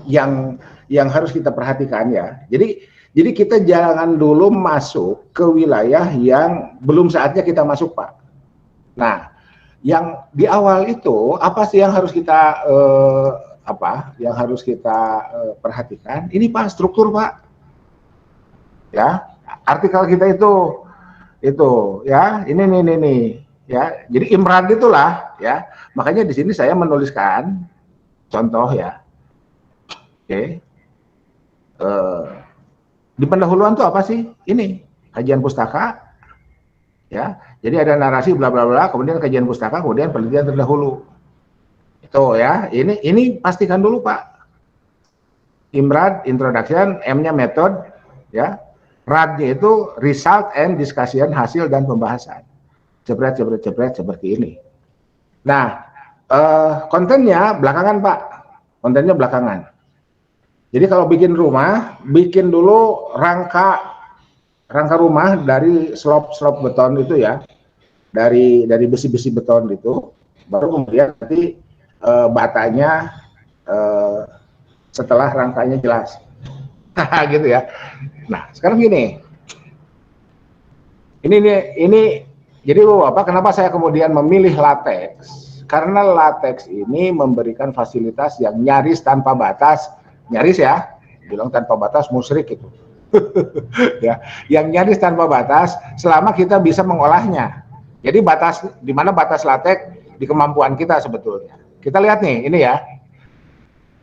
yang harus kita perhatikan ya. Jadi kita jangan dulu masuk ke wilayah yang belum saatnya kita masuk, Pak. Nah, yang di awal itu apa sih yang harus kita perhatikan? Ini Pak, struktur Pak. Ya, artikel kita itu ya, ini ya. Jadi Imran itulah ya. Makanya di sini saya menuliskan contoh ya. Oke. Di pendahuluan tuh apa sih? Ini kajian pustaka, ya. Jadi ada narasi bla bla bla, kemudian kajian pustaka, kemudian penelitian terdahulu. Itu ya. Ini pastikan dulu Pak. Imrad introduction, M-nya method, ya. RAD-nya itu result and discussion, hasil dan pembahasan. Jebret seperti ini. Nah, kontennya belakangan Pak. Kontennya belakangan. Jadi kalau bikin rumah, bikin dulu rangka rumah dari slop beton itu ya, dari besi beton itu, baru kemudian nanti batanya setelah rangkanya jelas, gitu ya. Nah sekarang gini, ini jadi Bapak, kenapa saya kemudian memilih latex? Karena latex ini memberikan fasilitas yang nyaris tanpa batas. Nyaris ya, bilang tanpa batas musyrik itu. Ya, yang nyaris tanpa batas selama kita bisa mengolahnya. Jadi di mana batas latex di kemampuan kita sebetulnya. Kita lihat nih, ini ya.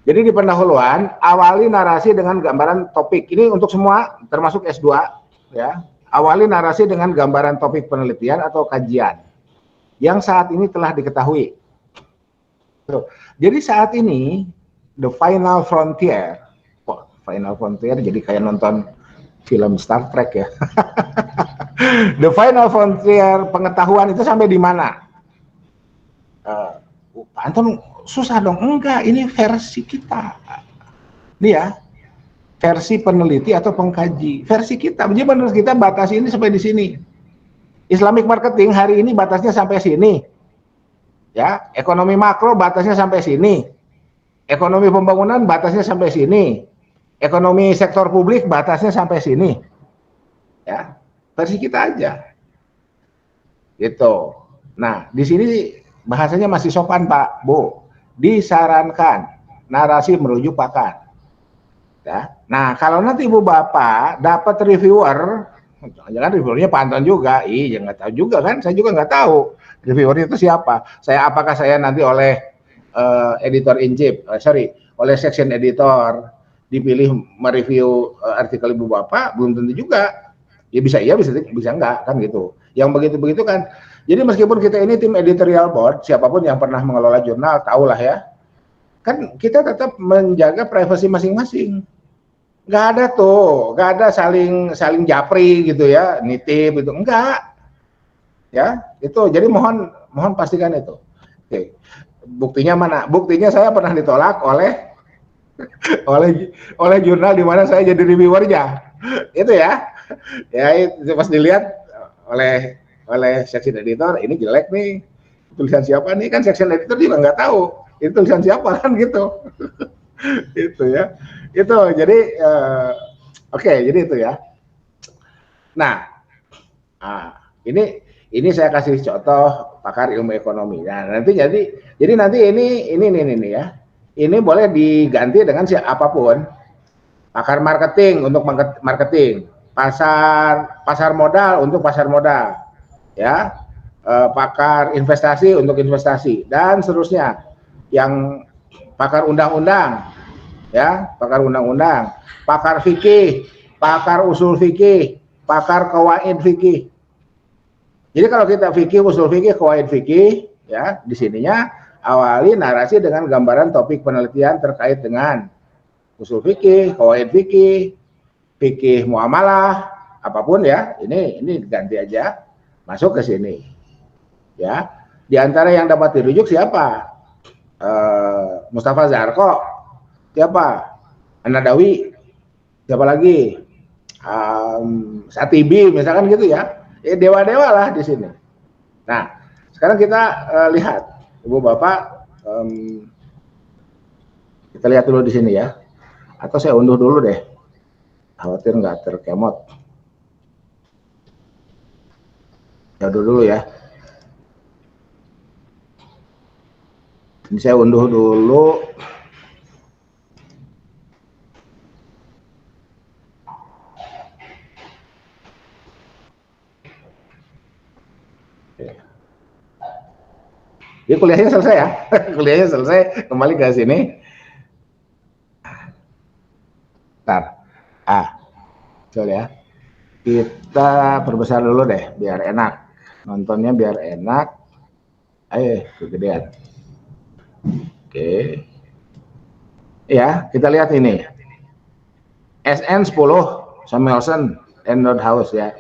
Jadi di pendahuluan awali narasi dengan gambaran topik. Ini untuk semua termasuk S2 ya. Awali narasi dengan gambaran topik penelitian atau kajian yang saat ini telah diketahui. Jadi saat ini The Final Frontier, Final Frontier jadi kayak nonton film Star Trek ya. The Final Frontier pengetahuan itu sampai di mana? Pak Anton susah dong, enggak, ini versi kita. Ini ya, versi peneliti atau pengkaji, versi kita. Jadi menurut kita batas ini sampai di sini. Islamic marketing hari ini batasnya sampai sini. Ya, ekonomi makro batasnya sampai sini. Ekonomi pembangunan batasnya sampai sini. Ekonomi sektor publik batasnya sampai sini. Ya, versi kita aja. Gitu. Nah, di sini bahasanya masih sopan, Pak, Bu. Disarankan narasi merujuk pakan. Ya. Nah, kalau nanti Ibu Bapak dapat reviewer, jangan reviewernya Pak Anton juga. Iya, nggak tahu juga kan? Saya juga nggak tahu reviewer itu siapa. Apakah saya nanti oleh editor in chief, oleh section editor dipilih mereview artikel Ibu Bapak, belum tentu juga. Ya bisa iya, bisa enggak kan gitu. Yang begitu-begitu kan. Jadi meskipun kita ini tim editorial board, siapapun yang pernah mengelola jurnal tahulah ya. Kan kita tetap menjaga privasi masing-masing. Nggak ada saling japri gitu ya, nitip gitu, enggak. Ya, itu. Jadi mohon pastikan itu. Oke. Buktinya mana? Buktinya saya pernah ditolak oleh jurnal di mana saya jadi reviewernya. Itu ya. Ya itu pas dilihat oleh oleh section editor, ini jelek nih, tulisan siapa nih, kan section editor juga nggak tahu itu tulisan siapa kan gitu. Itu ya, itu jadi oke, jadi itu ya. Nah, ini saya kasih contoh pakar ilmu ekonomi. Nah, nanti jadi nanti ini ya. Ini boleh diganti dengan siapapun. Pakar marketing untuk marketing, pasar modal untuk pasar modal, ya, pakar investasi untuk investasi dan seterusnya. Yang pakar undang-undang, ya, pakar undang-undang, pakar fikih, pakar usul fikih, pakar qawaid fikih. Jadi kalau kita fikih, usul fikih, qawaid fikih, ya, di sininya awali narasi dengan gambaran topik penelitian terkait dengan usul fikih, qawaid fikih, fikih muamalah, apapun ya, ini ganti aja, masuk ke sini. Ya, di antara yang dapat dirujuk siapa? Mustafa Zarko, siapa? An-Nadawi, siapa lagi? Satibi, misalkan gitu ya. Dewa-dewa lah di sini. Nah, sekarang kita lihat, Ibu Bapak, kita lihat dulu di sini ya. Atau saya unduh dulu deh, khawatir nggak terkemot. Ya dulu ya. Ini saya unduh dulu. Ya kuliahnya selesai ya, kuliahnya selesai, kembali ke sini. Bentar, coba ya, kita perbesar dulu deh, biar enak, nontonnya biar enak. Ayo, kegedean. Oke, ya kita lihat ini, SN 10 Samuelson and Nordhaus ya.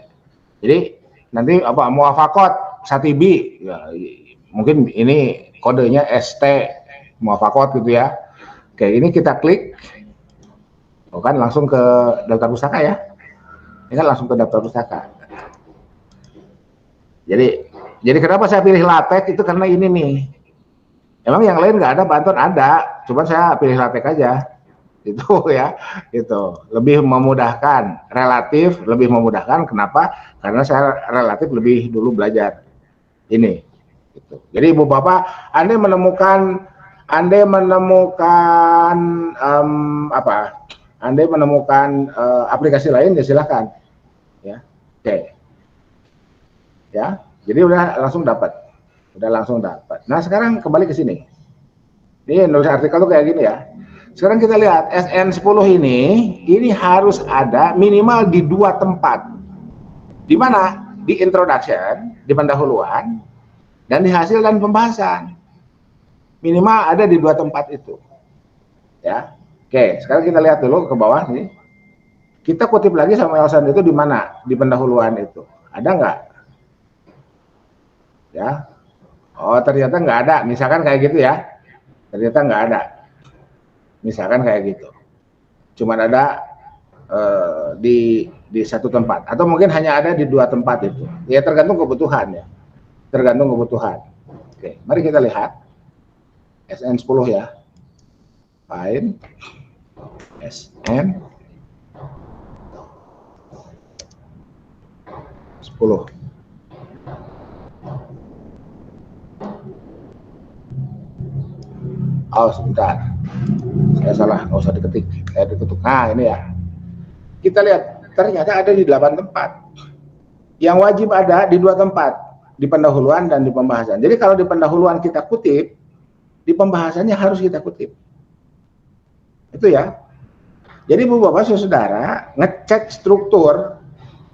Jadi nanti apa muafakot Satibi, ya, mungkin ini kodenya ST muafakot gitu ya. Oke, ini kita klik. Oh kan langsung ke daftar pustaka ya. Ini kan langsung ke daftar pustaka. Jadi kenapa saya pilih LaTeX itu karena ini nih. Emang yang lain nggak ada, Banton ada, cuman saya pilih LaTeX aja. Itu ya, itu lebih memudahkan, relatif lebih memudahkan. Kenapa? Karena saya relatif lebih dulu belajar ini. Gitu. Jadi Ibu Bapak, Anda menemukan aplikasi lain ya silakan. Ya, oke. Ya, jadi udah langsung dapat. Nah sekarang kembali ke sini. Ini nulis artikel tuh kayak gini ya. Sekarang kita lihat SN 10 ini harus ada minimal di 2 tempat. Di mana? Di introduction, di pendahuluan, dan di hasil dan pembahasan. Minimal ada di 2 tempat itu. Ya. Oke, sekarang kita lihat dulu ke bawah nih. Kita kutip lagi Samuelson itu di mana? Di pendahuluan itu. Ada nggak? Ya. Oh, ternyata nggak ada. Misalkan kayak gitu ya. Ternyata nggak ada. Misalkan kayak gitu. Cuman ada di 1 tempat. Atau mungkin hanya ada di 2 tempat itu. Ya tergantung kebutuhan ya. Tergantung kebutuhan. Oke, mari kita lihat. SN 10 ya. Find SN 10. Oh sebentar, saya salah, nggak usah diketik, saya diketuk. Nah ini ya, kita lihat ternyata ada di 8 tempat. Yang wajib ada di 2 tempat, di pendahuluan dan di pembahasan. Jadi kalau di pendahuluan kita kutip, di pembahasannya harus kita kutip. Itu ya. Jadi Ibu Bapak Saudara ngecek struktur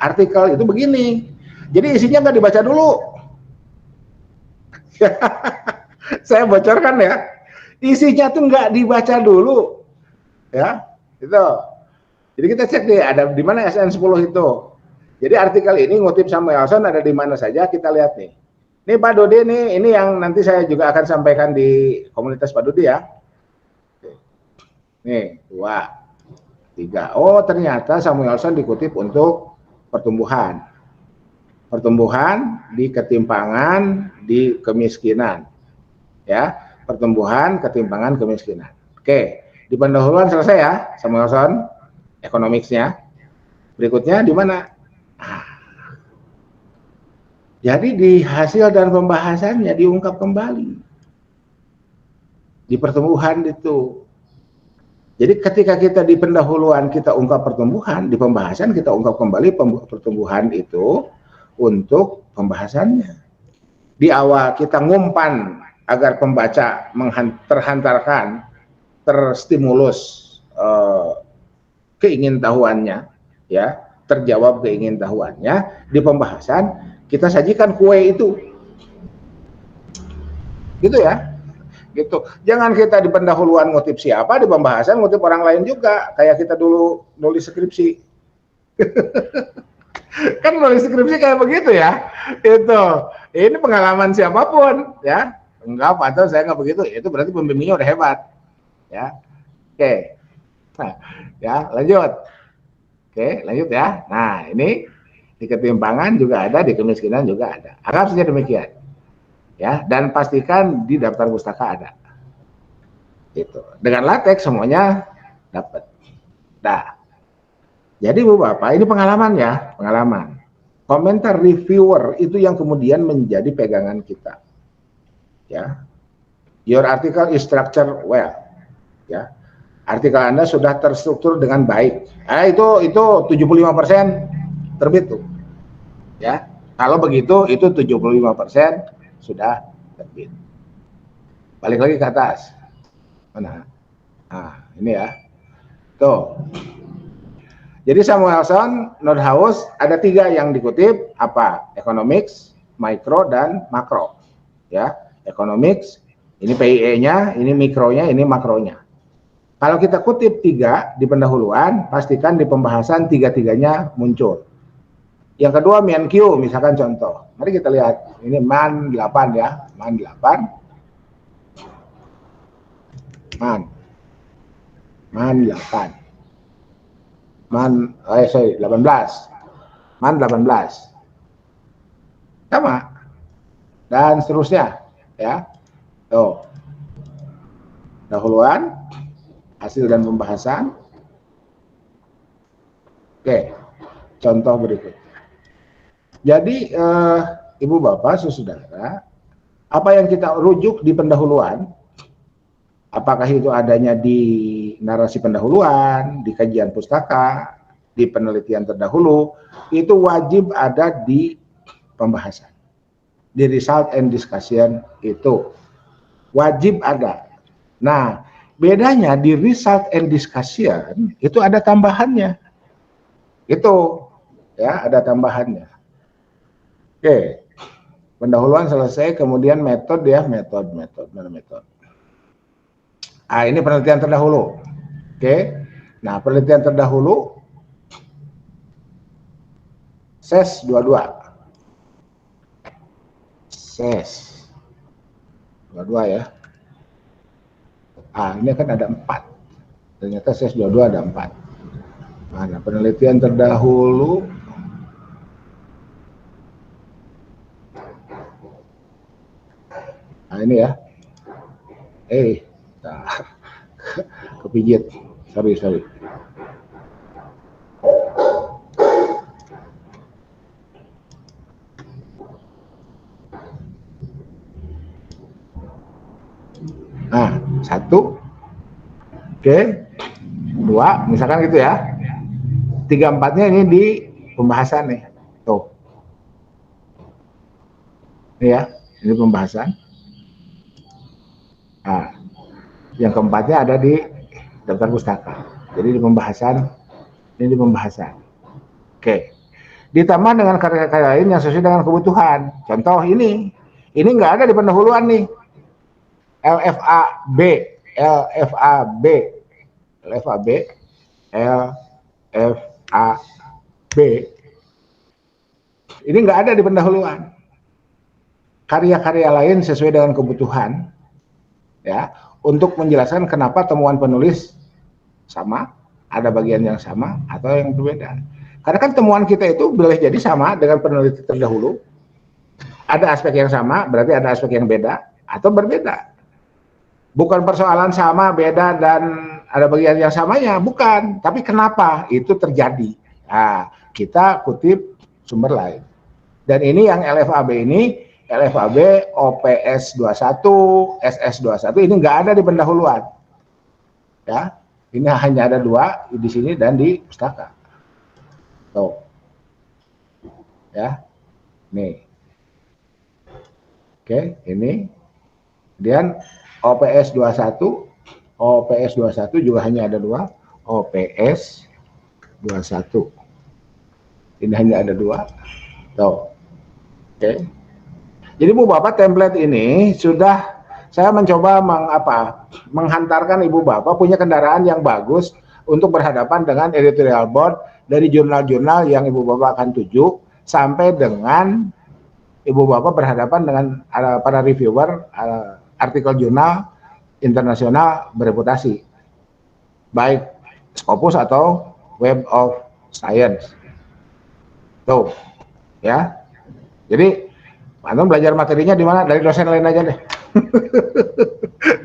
artikel itu begini. Jadi isinya nggak dibaca dulu. Saya bocorkan ya. Isinya tuh nggak dibaca dulu, ya, itu. Jadi kita cek deh, ada di mana SN 10 itu. Jadi artikel ini ngutip Samuelson ada di mana saja, kita lihat nih. Ini Pak Dodi nih, ini yang nanti saya juga akan sampaikan di komunitas Pak Dodi ya. Nih, 2, 3. Oh ternyata Samuelson dikutip untuk pertumbuhan. Pertumbuhan di ketimpangan, di kemiskinan. Ya, pertumbuhan, ketimpangan, kemiskinan. Oke, di pendahuluan selesai ya, Samuelson, economics-nya. Berikutnya di mana? Jadi di hasil dan pembahasannya diungkap kembali. Di pertumbuhan itu. Jadi ketika kita di pendahuluan kita ungkap pertumbuhan, di pembahasan kita ungkap kembali pertumbuhan itu untuk pembahasannya. Di awal kita ngumpan agar pembaca terhantarkan, terstimulus keingintahuannya, ya, terjawab keingintahuannya. Di pembahasan kita sajikan kue itu, gitu ya, gitu. Jangan kita di pendahuluan ngutip siapa, di pembahasan ngutip orang lain juga, kayak kita dulu nulis skripsi. Kan nulis skripsi kayak begitu ya, itu ini pengalaman siapapun ya, enggak atau saya nggak begitu, itu berarti pembimbingnya udah hebat ya. Oke, nah ya lanjut. Oke lanjut ya. Nah ini di ketimpangan juga ada, di kemiskinan juga ada. Anggap saja demikian ya, dan pastikan di daftar pustaka ada itu dengan latex semuanya dapat. Nah jadi Bu Bapak, ini pengalaman ya, pengalaman. Komentar reviewer itu yang kemudian menjadi pegangan kita. Ya. Your article is structured well. Ya. Artikel Anda sudah terstruktur dengan baik. Itu 75% terbit tuh. Ya. Kalau begitu itu 75% sudah terbit. Balik lagi ke atas. Mana? Nah, ini ya. Tuh. Jadi Samuelson, Nordhaus ada 3 yang dikutip, apa? Economics, micro, dan makro. Ya, economics, ini PIE-nya, ini mikronya, ini makronya. Kalau kita kutip 3 di pendahuluan, pastikan di pembahasan 3-3-nya muncul. Yang kedua, MNQ, misalkan contoh. Mari kita lihat, ini MAN 8 ya, MAN 8. MAN 8. MAN 18. MAN 18. Sama. Dan seterusnya, ya. Tuh. Dahuluan, hasil dan pembahasan. Oke. Contoh berikut. Jadi, Ibu Bapak, Saudara, apa yang kita rujuk di pendahuluan, apakah itu adanya di narasi pendahuluan, di kajian pustaka, di penelitian terdahulu, itu wajib ada di pembahasan. Di result and discussion itu wajib ada. Nah, bedanya di result and discussion itu ada tambahannya. Itu ya, ada tambahannya. Oke. Pendahuluan selesai, kemudian metode ya, metode. Mana metode? Ini penelitian terdahulu. Oke. Nah, penelitian terdahulu SES 22. SES 22 ya. Ini kan ada 4. Ternyata SES 22 ada 4. Nah, penelitian terdahulu ini ya. Kepijit. Sorry. Nah, 1. Oke. 2, misalkan gitu ya. 3-4-nya ini di pembahasan nih. Tuh. Ini ya, ini pembahasan. Nah, yang keempatnya ada di daftar pustaka. Jadi di pembahasan, ini di pembahasan. Oke. Ditambah dengan karya-karya lain yang sesuai dengan kebutuhan. Contoh ini nggak ada di pendahuluan nih. LFAB. Ini nggak ada di pendahuluan. Karya-karya lain sesuai dengan kebutuhan, ya, untuk menjelaskan kenapa temuan penulis sama, ada bagian yang sama atau yang berbeda. Karena kan temuan kita itu boleh jadi sama dengan peneliti terdahulu. Ada aspek yang sama, berarti ada aspek yang beda atau berbeda. Bukan persoalan sama, beda, dan ada bagian yang samanya, bukan. Tapi kenapa itu terjadi? Nah, kita kutip sumber lain. Dan ini yang LFAB ini, LFAB OPS 21, SS 21, ini nggak ada di pendahuluan. Ya, ini hanya ada 2 di sini dan di pustaka. Tuh. Ya, nih. Oke, ini. Kemudian OPS 21 juga hanya ada 2, OPS 21. Ini hanya ada 2. Tuh. Oke. Jadi Bu Bapak, template ini sudah saya mencoba menghantarkan Ibu Bapak punya kendaraan yang bagus untuk berhadapan dengan editorial board dari jurnal-jurnal yang Ibu Bapak akan tuju, sampai dengan Ibu Bapak berhadapan dengan para reviewer artikel jurnal internasional bereputasi, baik Scopus atau Web of Science. Tuh, ya. Jadi antum belajar materinya di mana? Dari dosen lain aja deh.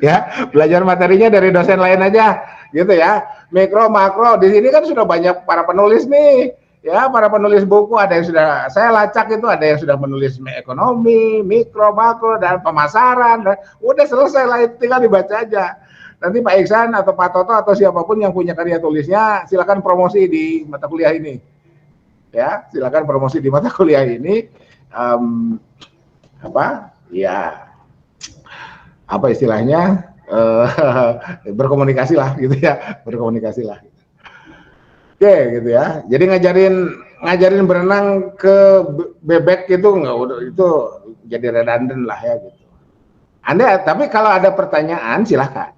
Ya, belajar materinya dari dosen lain aja, gitu ya. Mikro, makro, di sini kan sudah banyak para penulis nih. Ya, para penulis buku, ada yang sudah saya lacak itu, ada yang sudah menulis ekonomi, mikro, makro, dan pemasaran. Dan udah selesai lah, tinggal dibaca aja. Nanti Pak Iksan atau Pak Toto atau siapapun yang punya karya tulisnya, silakan promosi di mata kuliah ini. Ya, silakan promosi di mata kuliah ini. Ya, apa istilahnya, berkomunikasi lah, gitu ya, berkomunikasi lah. Oke, gitu ya. Jadi ngajarin berenang ke bebek itu nggak, udah itu jadi redundant lah ya, gitu. Anda, tapi kalau ada pertanyaan silahkan,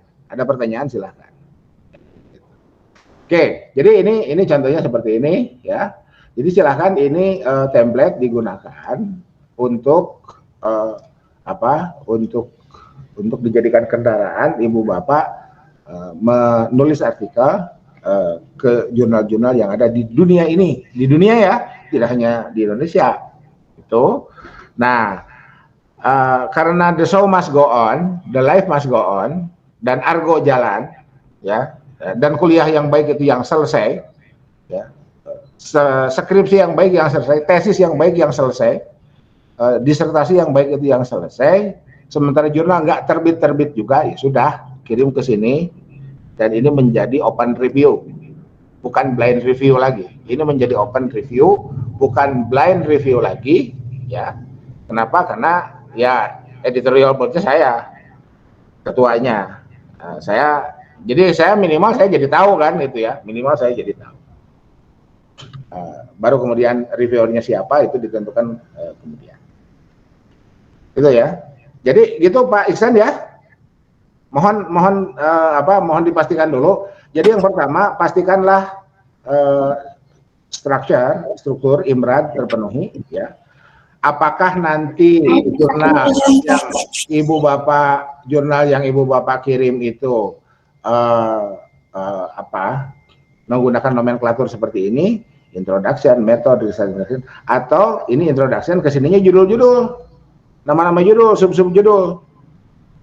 Oke, jadi ini contohnya seperti ini ya. Jadi silahkan, ini template digunakan untuk untuk dijadikan kendaraan Ibu Bapak menulis artikel ke jurnal-jurnal yang ada di dunia ini, di dunia ya, tidak hanya di Indonesia. Itu. Nah, karena the show must go on, the life must go on, dan argo jalan, ya, dan kuliah yang baik itu yang selesai, ya, skripsi yang baik yang selesai, tesis yang baik yang selesai, disertasi yang baik itu yang selesai. Sementara jurnal nggak terbit juga, ya sudah, kirim ke sini, dan ini menjadi open review, bukan blind review lagi. Ini menjadi open review, bukan blind review lagi, ya. Kenapa? Karena ya editorial boardnya saya, ketuanya. Jadi saya minimal saya jadi tahu kan, itu ya, minimal saya jadi tahu. Baru kemudian reviewernya siapa itu ditentukan kemudian. Itu ya. Jadi gitu Pak Iksan ya. Mohon dipastikan dulu. Jadi yang pertama, pastikanlah struktur IMRAD terpenuhi ya. Apakah nanti jurnal yang Ibu Bapak kirim itu menggunakan nomenklatur seperti ini, introduction, method, atau ini introduction, kesininya judul-judul, nama-nama judul, sub-sub judul.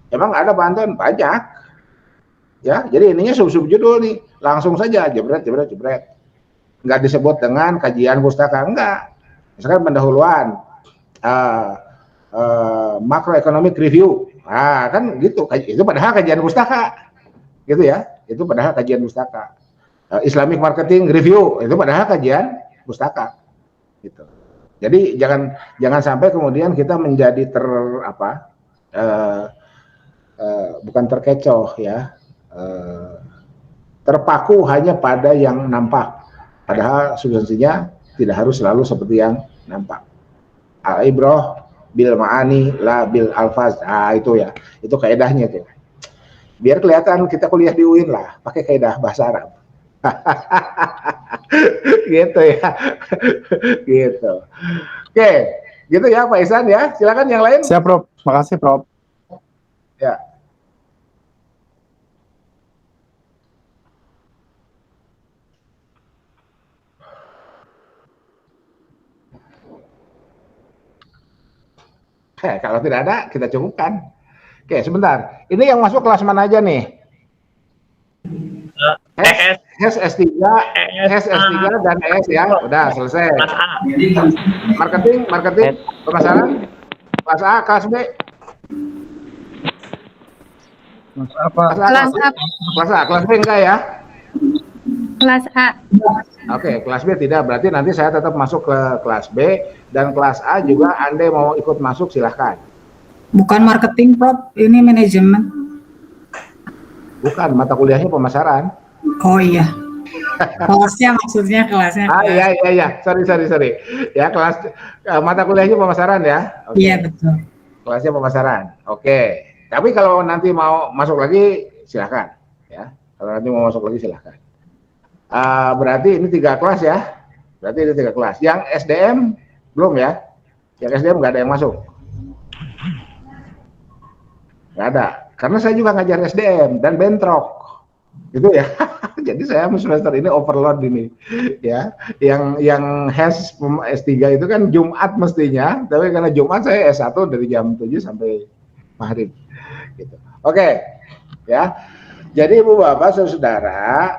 Emang ada Pak Anton? Banyak. Ya, jadi ininya sub-sub judul nih, langsung saja jebret. Enggak disebut dengan kajian pustaka, enggak. Misalkan pendahuluan, macroeconomic review, kan gitu. Itu padahal kajian pustaka, gitu ya. Itu padahal kajian pustaka. Islamic marketing review, itu padahal kajian pustaka, gitu. Jadi jangan sampai kemudian kita menjadi bukan terkecoh ya, terpaku hanya pada yang nampak, padahal substansinya tidak harus selalu seperti yang nampak. Al-ibrah bil ma'ani la bil alfaz, itu ya, itu kaedahnya tuh. Biar kelihatan kita kuliah di UIN lah, pakai kaedah bahasa Arab. Gitu ya. Gitu. Oke, gitu ya Pak Ihsan ya. Silakan yang lain. Siap, Prof. Makasih, Prof. Ya. Kalau tidak ada, kita cukupkan. Oke, sebentar. Ini yang masuk kelas mana aja nih? S3, S3 dan S ya. Udah selesai. Marketing, pemasaran. Kelas A, kelas B. Kelas A, kelas B enggak ya? Kelas A. Oke, kelas B tidak. Berarti nanti saya tetap masuk ke kelas B dan kelas A juga Anda mau ikut masuk silahkan. Bukan marketing, Prof. Ini manajemen. Bukan, mata kuliahnya pemasaran. Oh iya. Kelasnya maksudnya kelasnya. Iya. Sorry. Ya, kelas mata kuliahnya pemasaran ya. Okay. Iya, betul. Kelasnya pemasaran. Oke. Tapi kalau nanti mau masuk lagi silahkan ya. Kalau nanti mau masuk lagi silahkan. Berarti ini 3 kelas ya. Berarti ini 3 kelas. Yang SDM belum ya? Yang SDM nggak ada yang masuk. Nggak ada. Karena saya juga ngajar SDM dan bentrok. Itu ya. Jadi saya semester ini overload ini. Ya. Yang HES S3 itu kan Jumat mestinya, tapi karena Jumat saya S1 dari jam 7 sampai maghrib. Gitu. Oke. Ya. Jadi Ibu Bapak Saudara,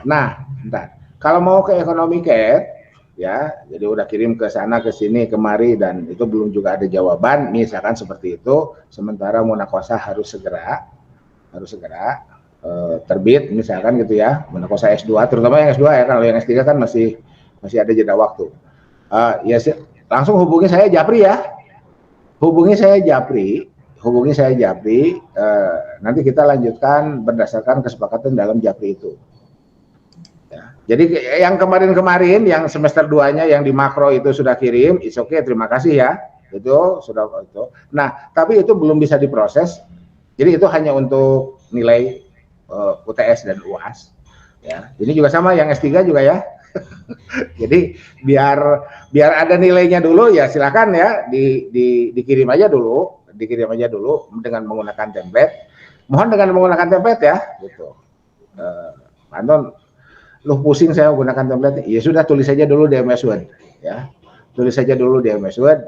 nah, bentar. Kalau mau ke ekonomi ya, jadi udah kirim ke sana ke sini kemari dan itu belum juga ada jawaban, misalkan seperti itu. Sementara munakosah harus segera terbit, misalkan gitu ya. Munakosah S2, terutama yang S2 ya, kalau yang S3 kan masih ada jeda waktu. Ya langsung hubungi saya Japri ya. Hubungi saya Japri, nanti kita lanjutkan berdasarkan kesepakatan dalam Japri itu. Ya. Jadi yang kemarin-kemarin, yang semester 2-nya yang di makro itu sudah kirim, it's okay, terima kasih ya. Itu sudah itu. Nah, tapi itu belum bisa diproses. Jadi itu hanya untuk nilai UTS dan UAS. Ya. Ini juga sama yang S3 juga ya. Jadi biar ada nilainya dulu ya silakan ya dikirim aja dulu dengan menggunakan template. Mohon dengan menggunakan template ya gitu. Anton, lu pusing saya menggunakan template. Ya sudah, tulis saja dulu di MS Word ya. Tulis saja dulu di MS Word.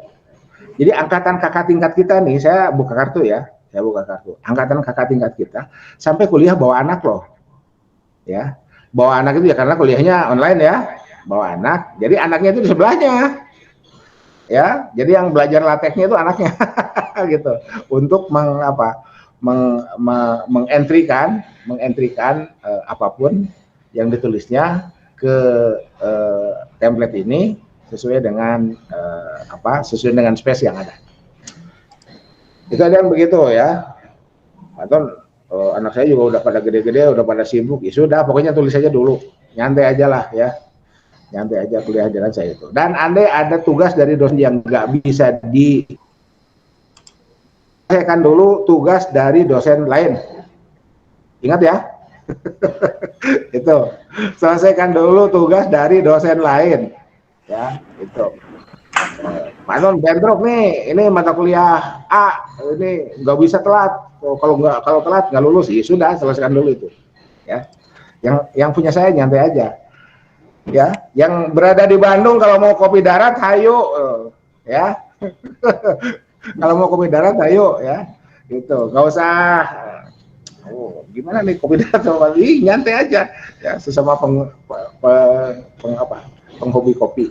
Jadi angkatan kakak tingkat kita nih, saya buka kartu ya. Angkatan kakak tingkat kita sampai kuliah bawa anak loh. Ya. Bawa anak itu ya karena kuliahnya online ya. Bawa anak. Jadi anaknya itu di sebelahnya. Ya, jadi yang belajar lateksnya itu anaknya gitu. Untuk mengentrikan apapun yang ditulisnya ke template ini sesuai dengan sesuai dengan space yang ada. Itu ada yang begitu ya. Atau anak saya juga udah pada gede-gede, udah pada sibuk. Ya sudah, pokoknya tulis aja dulu. Nyantai aja lah ya. Nyantai aja kuliah jalan saya itu. Dan andai ada tugas dari dosen yang nggak bisa selesaikan dulu tugas dari dosen lain. Ingat ya. Itu. Selesaikan dulu tugas dari dosen lain. Ya, itu. Pak Non bentrok nih, ini mata kuliah A, ini nggak bisa telat. Kalau telat nggak lulus, ya sudah selesaikan dulu itu. Ya, yang punya saya nyantai aja. Ya, yang berada di Bandung kalau mau kopi darat, ayo, ya. Kalau mau kopi darat, ayo, ya. Gitu, nggak usah. Gimana nih kopi darat sama Bali? Nyantai aja, ya. Sesama penghobi kopi,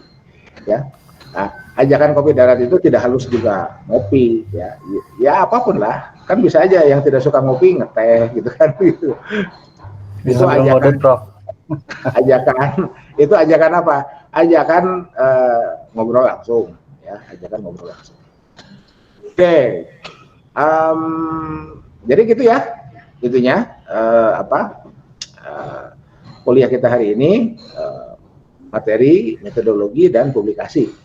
ya. Nah, ajakan kopi darat itu tidak halus juga ngopi, ya. Ya apapun lah, kan bisa aja yang tidak suka ngopi ngeteh, gitu kan, gitu. Itu ajakan. Itu ajakan apa? Ajakan ngobrol langsung, ya. Ajakan ngobrol langsung. Oke. Jadi gitu ya, itunya kuliah kita hari ini materi, metodologi dan publikasi.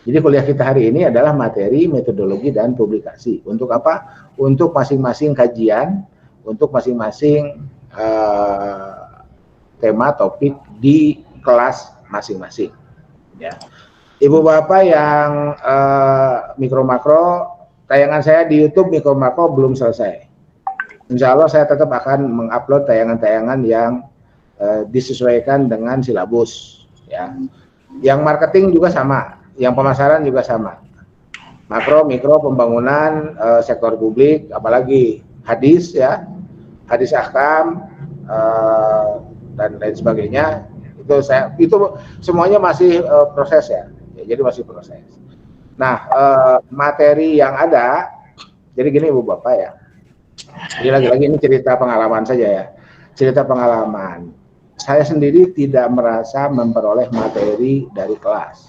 Jadi kuliah kita hari ini adalah materi, metodologi dan publikasi. Untuk apa? Untuk masing-masing kajian, untuk masing-masing tema topik di kelas masing-masing. Ya. Ibu Bapak yang mikro makro, tayangan saya di YouTube mikro makro belum selesai. Insya Allah saya tetap akan mengupload tayangan-tayangan yang disesuaikan dengan silabus. Ya. Yang marketing juga sama, yang pemasaran juga sama. Makro, mikro, pembangunan, sektor publik, apalagi hadis ya, hadis ahkam dan lain sebagainya. Itu semuanya masih proses ya. Jadi masih proses. Nah, materi yang ada, jadi gini Ibu Bapak ya. Jadi lagi-lagi ini cerita pengalaman saja ya. Cerita pengalaman. Saya sendiri tidak merasa memperoleh materi dari kelas.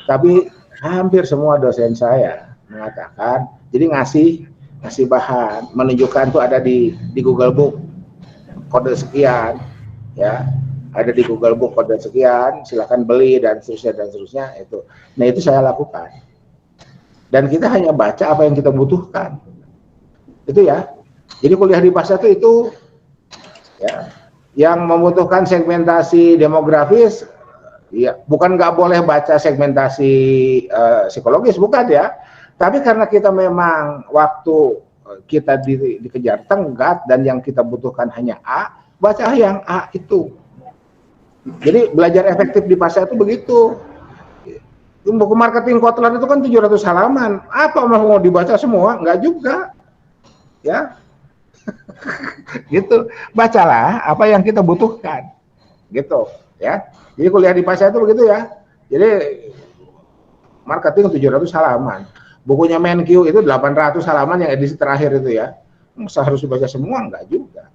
Tapi hampir semua dosen saya mengatakan, jadi ngasih bahan, menunjukkan tuh ada di Google Book kode sekian, ya, ada di Google Book kode sekian, silakan beli dan seterusnya itu. Nah itu saya lakukan. Dan kita hanya baca apa yang kita butuhkan, itu ya. Jadi kuliah di PASA itu ya, yang membutuhkan segmentasi demografis. Ya, bukan nggak boleh baca segmentasi psikologis, bukan ya. Tapi karena kita memang waktu kita dikejar tenggat dan yang kita butuhkan hanya A, baca yang A itu. Jadi belajar efektif di PASA itu begitu. Buku marketing Kotler itu kan 700 halaman. Apa mau dibaca semua? Enggak juga. Ya. Gitu. Bacalah apa yang kita butuhkan. Gitu, ya. Jadi kuliah di PASA itu begitu ya. Jadi marketing 700 halaman. Bukunya Menkyu itu 800 halaman yang edisi terakhir itu ya. Masa harus dibaca semua? Enggak juga.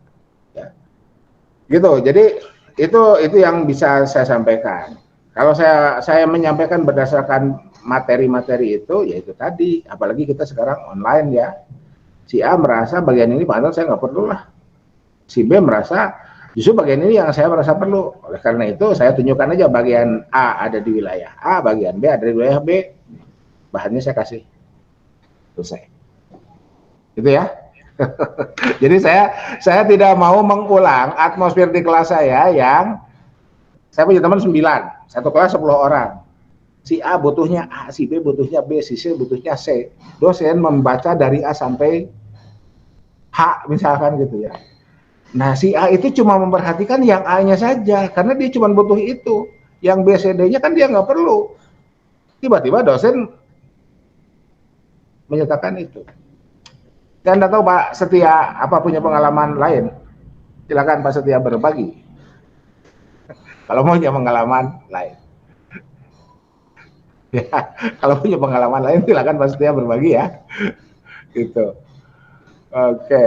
Ya. Gitu. Jadi itu yang bisa saya sampaikan. Kalau saya menyampaikan berdasarkan materi-materi itu, ya itu tadi. Apalagi kita sekarang online ya. Si A merasa bagian ini padahal saya nggak perlu lah. Si B merasa justru bagian ini yang saya merasa perlu. Oleh karena itu saya tunjukkan aja bagian A ada di wilayah A, bagian B ada di wilayah B. Bahannya saya kasih. Selesai. Gitu ya. Jadi saya tidak mau mengulang atmosfer di kelas saya yang saya punya teman 9, satu kelas 10 orang. Si A butuhnya A, si B butuhnya B, si C butuhnya C. Dosen membaca dari A sampai H misalkan gitu ya. Nah, si A itu cuma memperhatikan yang A-nya saja, karena dia cuma butuh itu. Yang B, C, D-nya kan dia nggak perlu. Tiba-tiba dosen menyatakan itu. Saya nggak tahu Pak Setia apa punya pengalaman lain. Silakan Pak Setia berbagi. Kalau punya pengalaman lain. Ya, kalau punya pengalaman lain silakan Pak Setia berbagi ya. Gitu. Oke.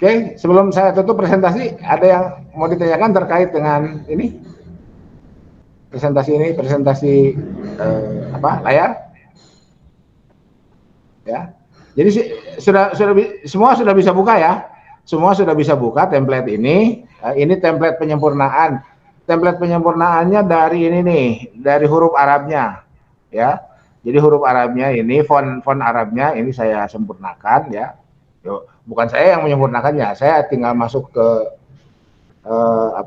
Oke, sebelum saya tutup presentasi, ada yang mau ditanyakan terkait dengan ini? Presentasi layar? Ya. Jadi semua sudah bisa buka ya. Semua sudah bisa buka template ini. Ini template penyempurnaan. Template penyempurnaannya dari ini nih, dari huruf Arabnya. Ya. Jadi huruf Arabnya ini font Arabnya ini saya sempurnakan ya. Bukan saya yang menyempurnakannya, saya tinggal masuk ke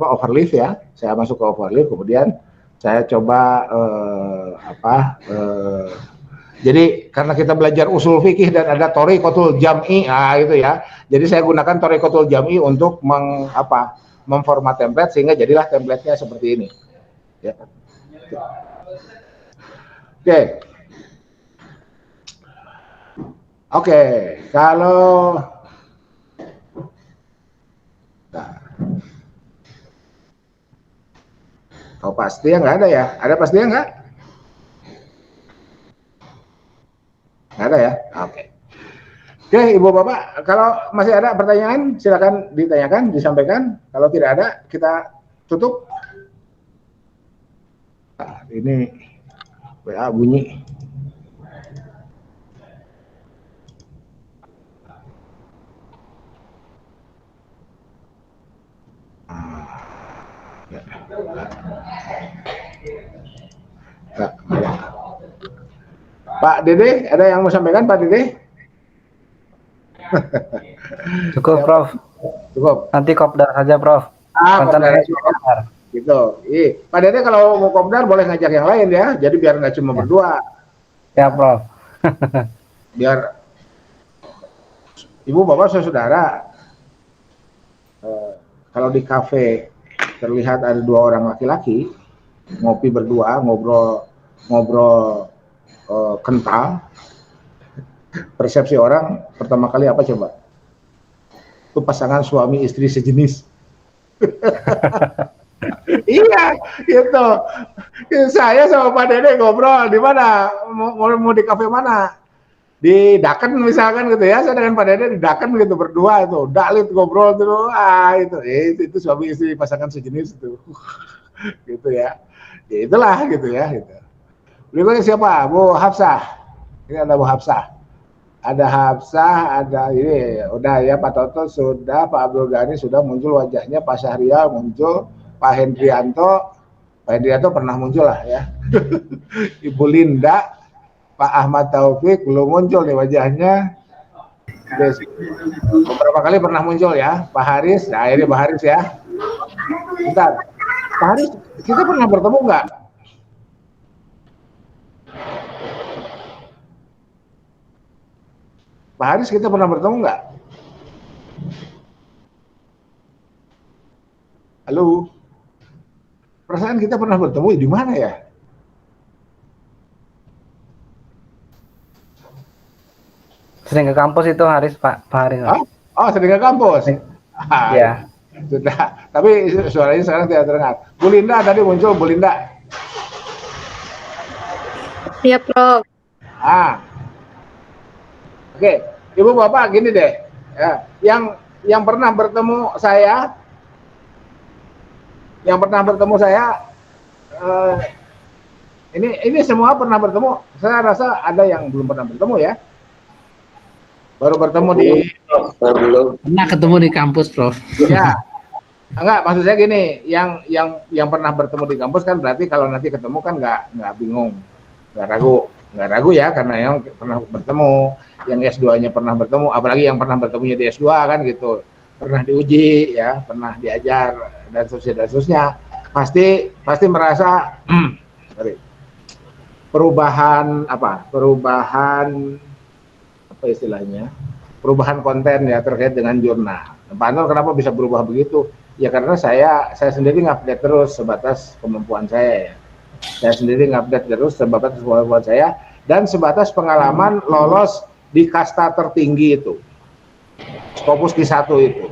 overleaf ya. Saya masuk ke overleaf, kemudian saya coba jadi karena kita belajar usul fikih dan ada thoriqatul jam'i, itu ya. Jadi saya gunakan thoriqatul jam'i untuk memformat template sehingga jadilah template-nya seperti ini. Ya. Oke, kalau pasti ya nggak ada ya? Ada pasti ya nggak? Nggak ada ya? Oke. Oke, Ibu Bapak, kalau masih ada pertanyaan, silakan ditanyakan, disampaikan. Kalau tidak ada, kita tutup. Ini WA bunyi. Pak Dede, ada yang mau sampaikan Pak Dede? Cukup Prof. Cukup. Nanti kopdar saja Prof. Kopdar aja. Gitu. Pak Dede kalau mau kopdar boleh ngajak yang lain ya. Jadi biar nggak cuma berdua. Ya Prof. biar ibu bapak saudara, kalau di kafe terlihat ada 2 orang laki-laki ngopi berdua, ngobrol kental, persepsi orang pertama kali apa coba? Itu pasangan suami istri sejenis. Iya, gitu. Saya sama Pak Dede ngobrol di mana? Mau di kafe mana? Di Daken misalkan gitu ya. Saya dengan Pak Dede di Daken gitu berdua itu. Dalit ngobrol tuh. Itu suami istri pasangan sejenis itu. Gitu ya. Ya itulah gitu ya gitu. Berikutnya siapa? Bu Hafsah. Ini ada Bu Hafsah. Ada Hafsah, ada ini, udah ya Pak Toto sudah, Pak Abdul Ghani sudah muncul wajahnya, Pak Syahrial muncul, Pak Hendrianto pernah muncul lah ya. Ibu Linda, Pak Ahmad Taufik belum muncul nih wajahnya. Beberapa kali pernah muncul ya, Pak Haris, nah ini Pak Haris ya. Bentar, Pak Haris, kita pernah bertemu nggak? Pak Haris kita pernah bertemu nggak? Halo? Perasaan kita pernah bertemu di mana ya? Sering ke kampus itu Haris, Pak Haris. Oh, sering ke kampus? Iya. Sudah, tapi suaranya sekarang tidak terdengar. Bu Linda tadi muncul, Bu Linda. Iya, Prof. Oke, Ibu Bapak gini deh, ya, yang pernah bertemu saya, ini semua pernah bertemu. Saya rasa ada yang belum pernah bertemu ya, baru bertemu di. Pernah ketemu di kampus, Prof. Ya, enggak, maksud saya gini, yang pernah bertemu di kampus kan berarti kalau nanti ketemu kan nggak bingung, nggak ragu ya, karena yang pernah bertemu, yang S2-nya pernah bertemu, apalagi yang pernah bertemunya di S2 kan gitu, pernah diuji ya, pernah diajar dan seterusnya, pasti merasa perubahan istilahnya, perubahan konten ya terkait dengan jurnal. Pak Anwar kenapa bisa berubah begitu? Ya karena saya sendiri ngupdate terus sebatas kemampuan saya ya. Saya sendiri ngupdate terus sebatas kemampuan saya dan sebatas pengalaman lolos di kasta tertinggi itu, Scopus Q1 itu.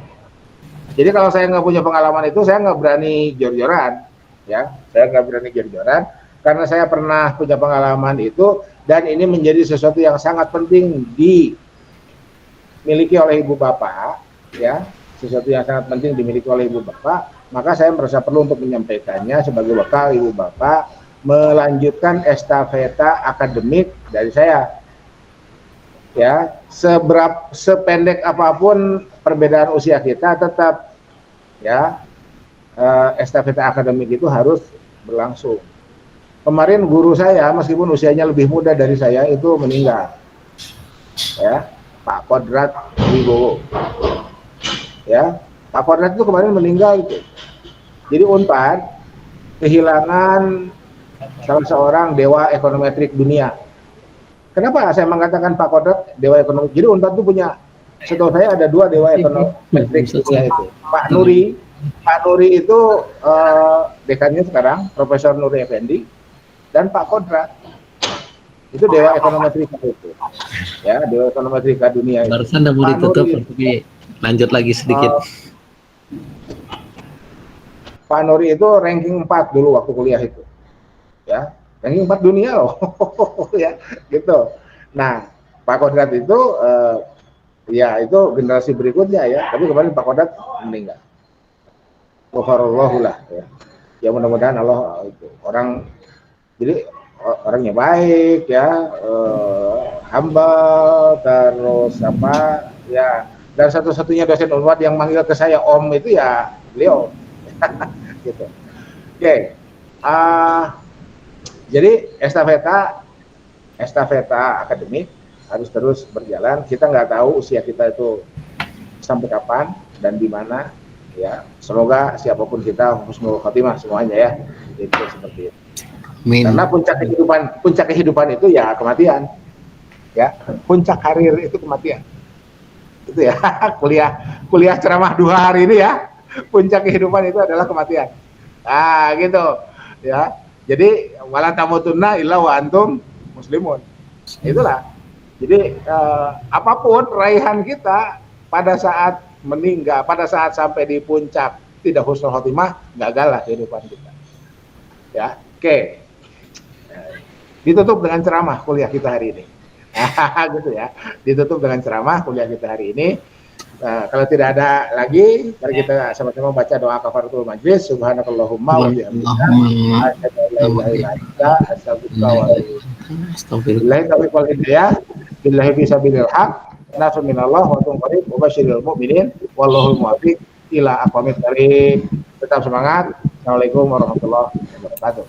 Jadi kalau saya nggak punya pengalaman itu, saya nggak berani jor-joran, ya. Saya nggak berani jor-joran karena saya pernah punya pengalaman itu dan ini menjadi sesuatu yang sangat penting dimiliki oleh ibu bapak, ya. Sesuatu yang sangat penting dimiliki oleh ibu bapak. Maka saya merasa perlu untuk menyampaikannya sebagai bekal ibu bapak melanjutkan estafeta akademik dari saya. Ya, sependek apapun perbedaan usia kita tetap ya estafeta akademik itu harus berlangsung. Kemarin guru saya meskipun usianya lebih muda dari saya itu meninggal. Ya, Pak Kodrat Wibowo. Ya, Pak Kodrat itu kemarin meninggal itu. Jadi Unpad kehilangan salah seorang dewa ekonometrik dunia. Kenapa saya mengatakan Pak Kodrat dewa ekonomi? Jadi Unpad itu punya, setahu saya ada 2 dewa ekonometrik dunia itu. Pak Nuri itu dekannya sekarang, Profesor Nuri Effendi, dan Pak Kodrat itu dewa ekonometrika itu. Ya, dewa ekonometrika dunia itu. Barusan udah mau ditutup, tapi lanjut lagi sedikit. Pak Nuri itu ranking 4 dulu waktu kuliah itu. Ya, ranking 4 dunia loh. Ya, gitu. Nah, Pak Kodrat itu ya itu generasi berikutnya ya, tapi kemarin Pak Kodrat meninggal. Ghafarallahu lah ya. Ya mudah-mudahan Allah itu orang jadi orangnya baik ya, humble, terus apa ya, dan satu-satunya dosen Unpad yang manggil ke saya Om itu ya beliau. Gitu. Oke. Jadi estafeta akademik harus terus berjalan. Kita nggak tahu usia kita itu sampai kapan dan di mana ya. Semoga siapapun kita husnul khotimah semuanya ya. Itu seperti itu. Amin. Karena puncak kehidupan itu ya kematian. ya. Puncak karir itu kematian. Itu ya, kuliah ceramah 2 hari ini ya. Puncak kehidupan itu adalah kematian. Nah, gitu ya. Jadi wala tamutunna illa wa antum muslimun. Itulah. Jadi apapun raihan kita pada saat meninggal, pada saat sampai di puncak tidak husnul khotimah, gagal lah kehidupan kita. Ya, oke. Ditutup dengan ceramah kuliah kita hari ini. Gitu ya. Ditutup dengan ceramah kuliah kita hari ini. Kalau tidak ada lagi, mari kita sama-sama baca doa kafaratul majlis. Subhanakallahumma wa bihamdika asyhadu an la ilaha illa anta astaghfiruka wa atubu ilaik. Billahi taufiq wal hidayah. Billahi fi sabilil haq. Nasrun minallah wa antum qarib wa basyiril mu'minin wallahu muwaffiq ila aqwamit thariq. Tetap semangat. Assalamualaikum warahmatullahi wabarakatuh.